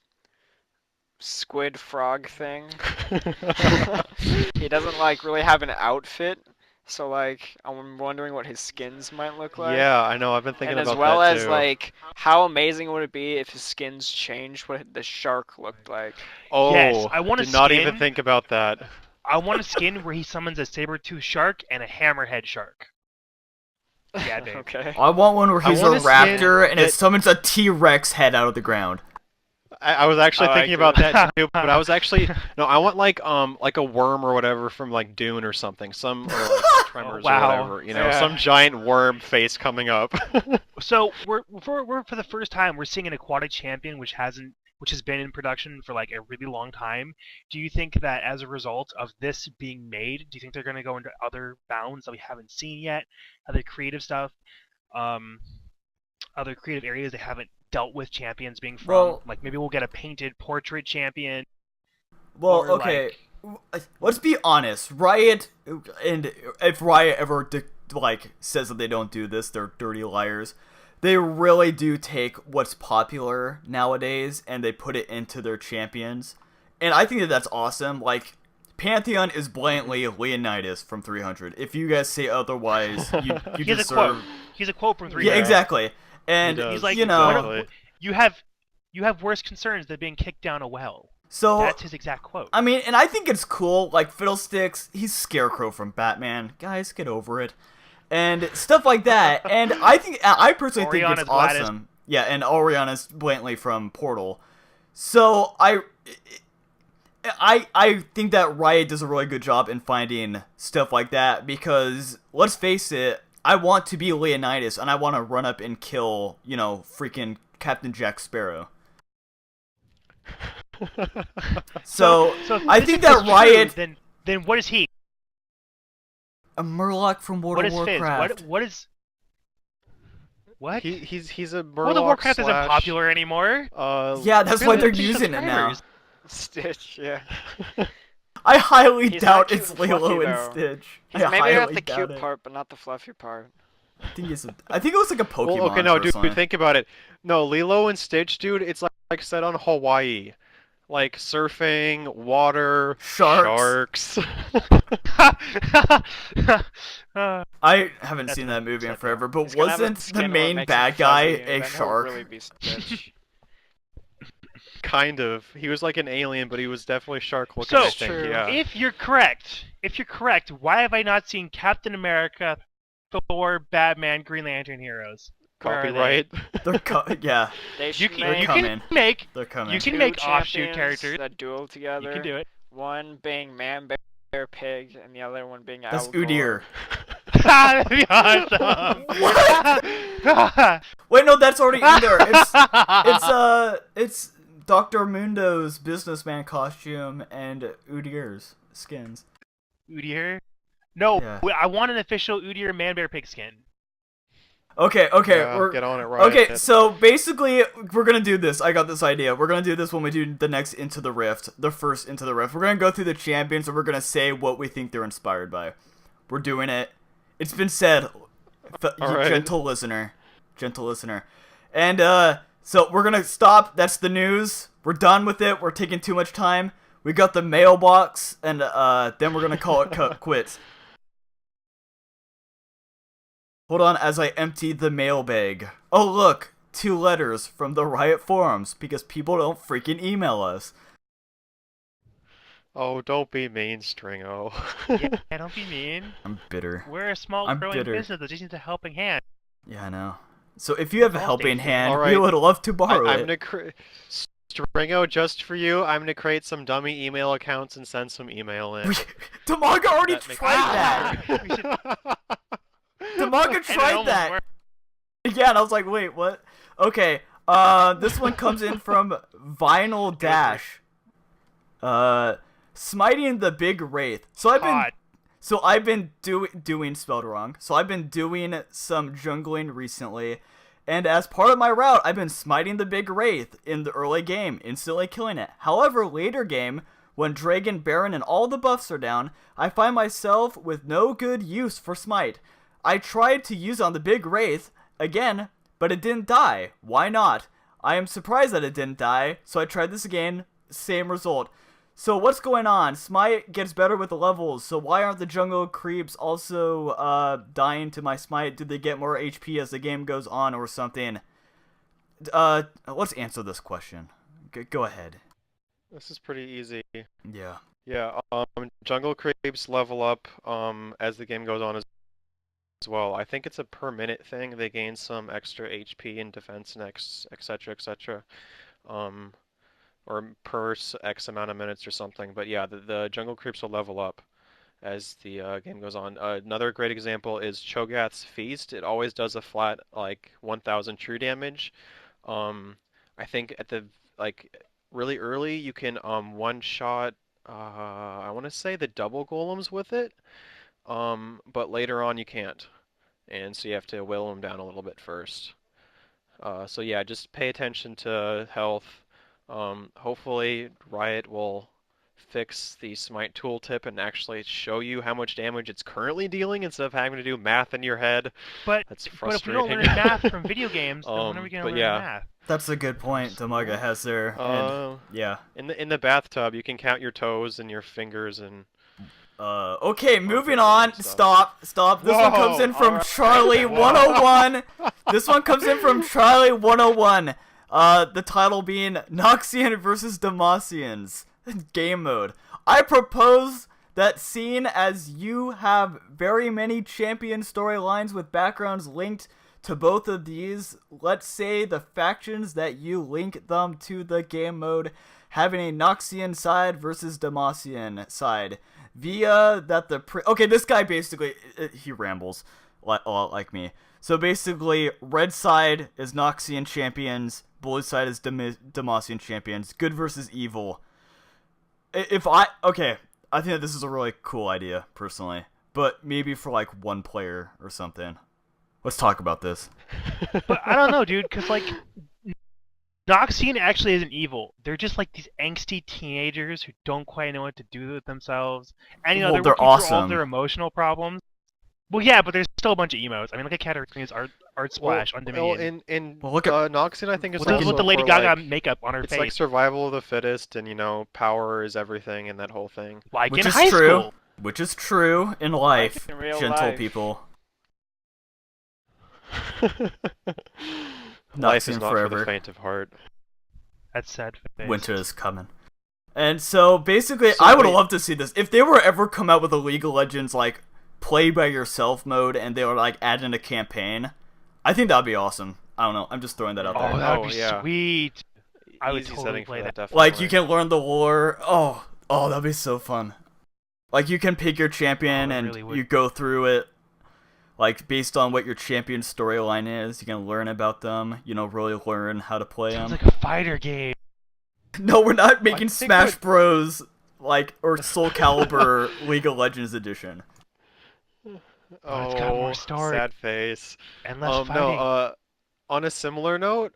squid frog thing. He doesn't like really have an outfit, so like I'm wondering what his skins might look like. Yeah, I know. I've been thinking And about as well that as too. like, how amazing would it be if his skins changed what the shark looked like? Oh, Yes, I want a did not skin. even think about that. I want a skin where he summons a saber-tooth shark and a hammerhead shark. Yeah, babe. Okay. I want one where he's a want a skin raptor and it that- summons a T-Rex head out of the ground. I was actually I thinking like about that too, but I was actually no. I want like a worm or whatever from like Dune or something, or like Tremors wow. or whatever. Yeah. Some giant worm face coming up. So we're for the first time we're seeing an aquatic champion which has been in production for like a really long time. Do you think that as a result of this being made, do you think they're going to go into other bounds that we haven't seen yet, other creative stuff, other creative areas they haven't dealt with champions being from? Well- like maybe we'll get a painted portrait champion. Well, Or, okay, let's be honest. Riot, and if Riot ever says that they don't do this, they're dirty liars. They really do take what's popular nowadays and they put it into their champions, and I think that that's awesome. Like, Pantheon is blatantly Leonidas from 300. If you guys say otherwise, you He has a deserve. quote. He's a quote from 3. Yeah, exactly. And He does, He's like, you know, exactly. you have worse concerns than being kicked down a well. so That's his exact quote. I mean, and I think it's cool. Like, Fiddlesticks, he's Scarecrow from Batman. Guys, get over it. And stuff like that. And I personally think Oriana's it's Gladys. awesome. Yeah, and Oriana's blatantly from Portal. So I think that Riot does a really good job in finding stuff like that, because let's face it, I want to be Leonidas and I want to run up and kill, freaking Captain Jack Sparrow. So if I this think is that true, Riot, then what is he? a Murloc from World What of is Fizz? Warcraft. What is? What? He's a Murloc World of Warcraft isn't slash, popular anymore. Yeah, that's why Really? they're Just using it now. subscribers. Stitch, yeah. I highly He's doubt not it's cute and Lilo fluffy, and though. Stitch. He's I maybe highly got the doubt cute it. part, but not the fluffy part. I think it was like a Pokemon. Well, okay, no, dude, personally. think about it. No, Lilo and Stitch, dude, it's like set on Hawaii. Like surfing, water, Sharks. I haven't That's seen not that movie in acceptable. forever, but He's gonna have a wasn't skin the where it main makes him bad guy fuzzy, and a then he'll shark? really be Stitch. Kind of. He was like an alien, but he was definitely shark looking, So, I think, true. yeah. if you're correct, why have I not seen Captain America, Thor, Batman, Green Lantern heroes? Where are they? Copyright. Yeah, They You should can, They're you make coming. can make they're coming. You can two make offshoot champions characters. that duel together. You can do it. One being Man Bear Pig, and the other one being That's Al Gore. Udyr. That'd be awesome. Wait, no, that's already in there. It's Dr. Mundo's businessman costume and Udyr's skins. Udyr? No, Yeah. I want an official Udyr Man Bear Pig skin. Okay, Yeah, we're get on it right. okay. So basically, we're gonna do this. I got this idea. We're gonna do this when we do the next Into the Rift, the first Into the Rift. We're gonna go through the champions and we're gonna say what we think they're inspired by. We're doing it. It's been said, right. gentle listener, and so we're gonna stop. That's the news. We're done with it. We're taking too much time. We got the mailbox, and then we're gonna call it quits. Hold on as I empty the mailbag. Oh look, 2 letters from the Riot forums, because people don't freaking email us. Oh, don't be mean, Stringo. Yeah, don't be mean. I'm bitter. We're a small I'm growing bitter. business that just needs a helping hand. Yeah, I know. So if you have a All helping days. hand, All we right. would love to borrow I'm it. gonna Stringo, just for you, I'm gonna create some dummy email accounts and send some email in. Tamaga already That makes tried that. We should- Tamaga and it tried almost that. worked. Yeah, and I was like, wait, what? Okay, This one comes in from Vinyl Dash. Smiting the Big Wraith. So I've been doing spelled wrong. So I've been doing some jungling recently, and as part of my route, I've been smiting the Big Wraith in the early game, instantly killing it. However, later game, when Dragon, Baron, and all the buffs are down, I find myself with no good use for smite. I tried to use on the Big Wraith again, but it didn't die. Why not? I am surprised that it didn't die, so I tried this again, same result. So what's going on? Smite gets better with the levels, so why aren't the jungle creeps also dying to my smite? Do they get more HP as the game goes on or something? Let's answer this question. Go ahead. This is pretty easy. Yeah. Yeah, jungle creeps level up as the game goes on as well. I think it's a per minute thing. They gain some extra HP and defense and etc. etc. Or per X amount of minutes or something. But yeah, the jungle creeps will level up as the game goes on. Another great example is Cho'Gath's Feast. It always does a flat like 1,000 true damage. I think at the really early you can one shot I want to say the double golems with it, but later on you can't, and so you have to whittle them down a little bit first. So yeah, just pay attention to health. Hopefully Riot will fix the smite tooltip and actually show you how much damage it's currently dealing instead of having to do math in your head. But that's if frustrating. we don't learn math from video games, then when are we going to learn math? That's a good point Damaga has there. And, yeah. In the bathtub, you can count your toes and your fingers and. Okay, moving on. Stop. This one comes in from Charlie 101. This one comes in from Charlie 101. The title being Noxian versus Demacians game mode. I propose that seeing as you have very many champion storylines with backgrounds linked to both of these, let's say the factions that you link them to the game mode having a Noxian side versus Demacian side via that okay, this guy basically he rambles a lot like me. So basically, red side is Noxian champions, blue side is Demacian champions, good versus evil. I think that this is a really cool idea personally, but maybe for like one player or something. Let's talk about this. But I don't know, dude, because like Noxian actually isn't evil. They're just like these angsty teenagers who don't quite know what to do with themselves, and you know they're working through all their emotional problems. Well, yeah, but there's still a bunch of emotes. I mean, look at Katarina's art splash on Dominion. Look at Noxian, I think is also with the Lady Gaga like, makeup on her face. It's like survival of the fittest, and you know, power is everything, and that whole thing. Like in high school. Which is true in life, in real gentle life. people. Life is not forever. for the faint of heart. That's sad face. Winter is coming. And so basically, I would love to see this. If they were ever come out with a League of Legends like play by yourself mode and they were like add in a campaign, I think that'd be awesome. I don't know. I'm just throwing that out there. Oh, that'd be sweet. I would totally play that. Definitely. Like you can learn the lore. Oh, that'd be so fun. Like you can pick your champion and really you go through it. Like based on what your champion's storyline is, you can learn about them. You know, really learn how to play them. Sounds like a fighter game. No, we're not making Smash Bros. Or Soul Calibur League of Legends edition. Oh, it's got more story. Sad face. And less fighting. No, on a similar note,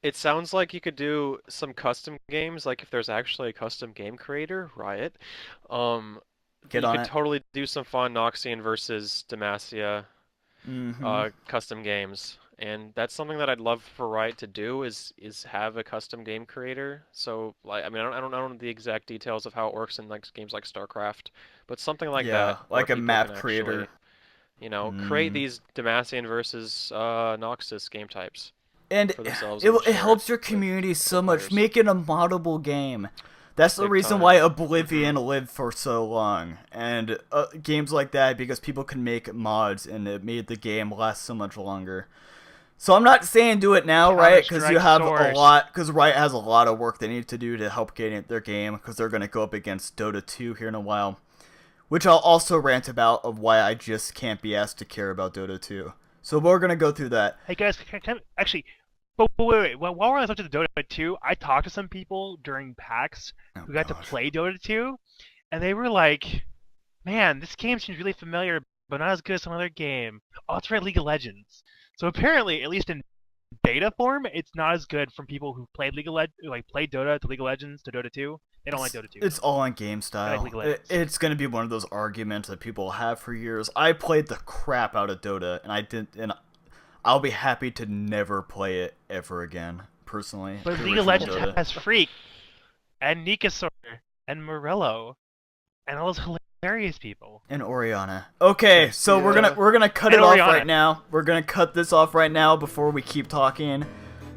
it sounds like you could do some custom games, like if there's actually a custom game creator, Riot. You could totally do some fun Noxian versus Demacia custom games. And that's something that I'd love for Riot to do is have a custom game creator. So like I don't know the exact details of how it works in like games like StarCraft, but something like that. Like a map creator. Actually, create these Demacian versus Noxus game types. And it helps your community so much, make it a moddable game. That's the reason why Oblivion lived for so long, and games like that, because people can make mods, and it made the game last so much longer. So I'm not saying do it now, right? Because you have a lot. Because Riot has a lot of work they need to do to help get their game. Because they're going to go up against Dota 2 here in a while, which I'll also rant about of why I just can't be asked to care about Dota 2. So we're going to go through that. Hey guys, actually, But wait. While we're on the subject of Dota 2, I talked to some people during PAX who got to play Dota 2, and they were like, "Man, this game seems really familiar, but not as good as some other game." Oh, it's right, League of Legends. So apparently, at least in beta form, it's not as good from people who played played Dota to League of Legends to Dota 2. They don't like Dota 2. It's all in game style. League of Legends. It's gonna be one of those arguments that people have for years. I played the crap out of Dota, and I'll be happy to never play it ever again, personally. But The League of original Legends Dota. has Freak, and Nikasaur, and Morello, and all those hilarious people. And Oriana. Okay, so Yeah. we're gonna cut And it off Oriana. right now. We're gonna cut this off right now before we keep talking.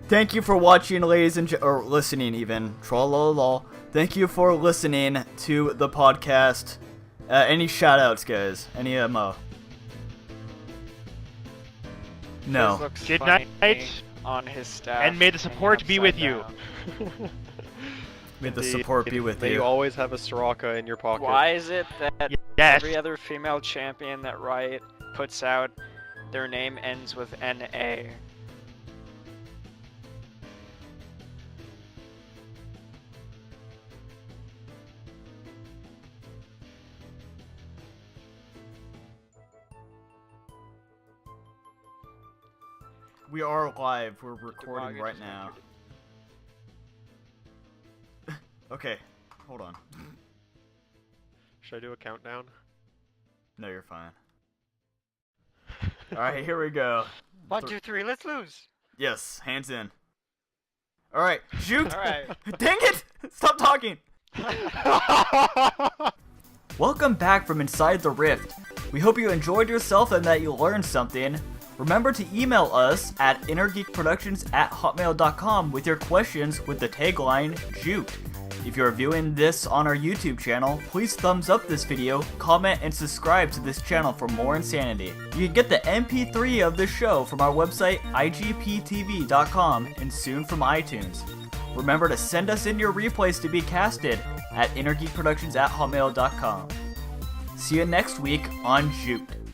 Thank you for watching, ladies and or listening even. Trollolol. Thank you for listening to the podcast. Any shout outs, guys? Any Mo? Fizz No. looks Good funny night. on his staff. And may the support hanging be with upside you. down. May the Indeed. support be with May you. you always have a Soraka in your pocket. Why is it that Yes. every other female champion that Riot puts out, their name ends with NA? We are live. We're recording Derogatory right now. Okay, hold on. Should I do a countdown? No, you're fine. Alright, here we go. 1, 2, 3, let's lose! Yes, hands in. Alright, Juked! Alright. Dang it! Stop talking! Welcome back from Inside the Rift. We hope you enjoyed yourself and that you learned something. Remember to email us at innergeekproductions@hotmail.com with your questions with the tagline, Juked. If you're viewing this on our YouTube channel, please thumbs up this video, comment, and subscribe to this channel for more insanity. You can get the MP3 of this show from our website, igptv.com, and soon from iTunes. Remember to send us in your replays to be casted at innergeekproductions@hotmail.com. See you next week on Juked.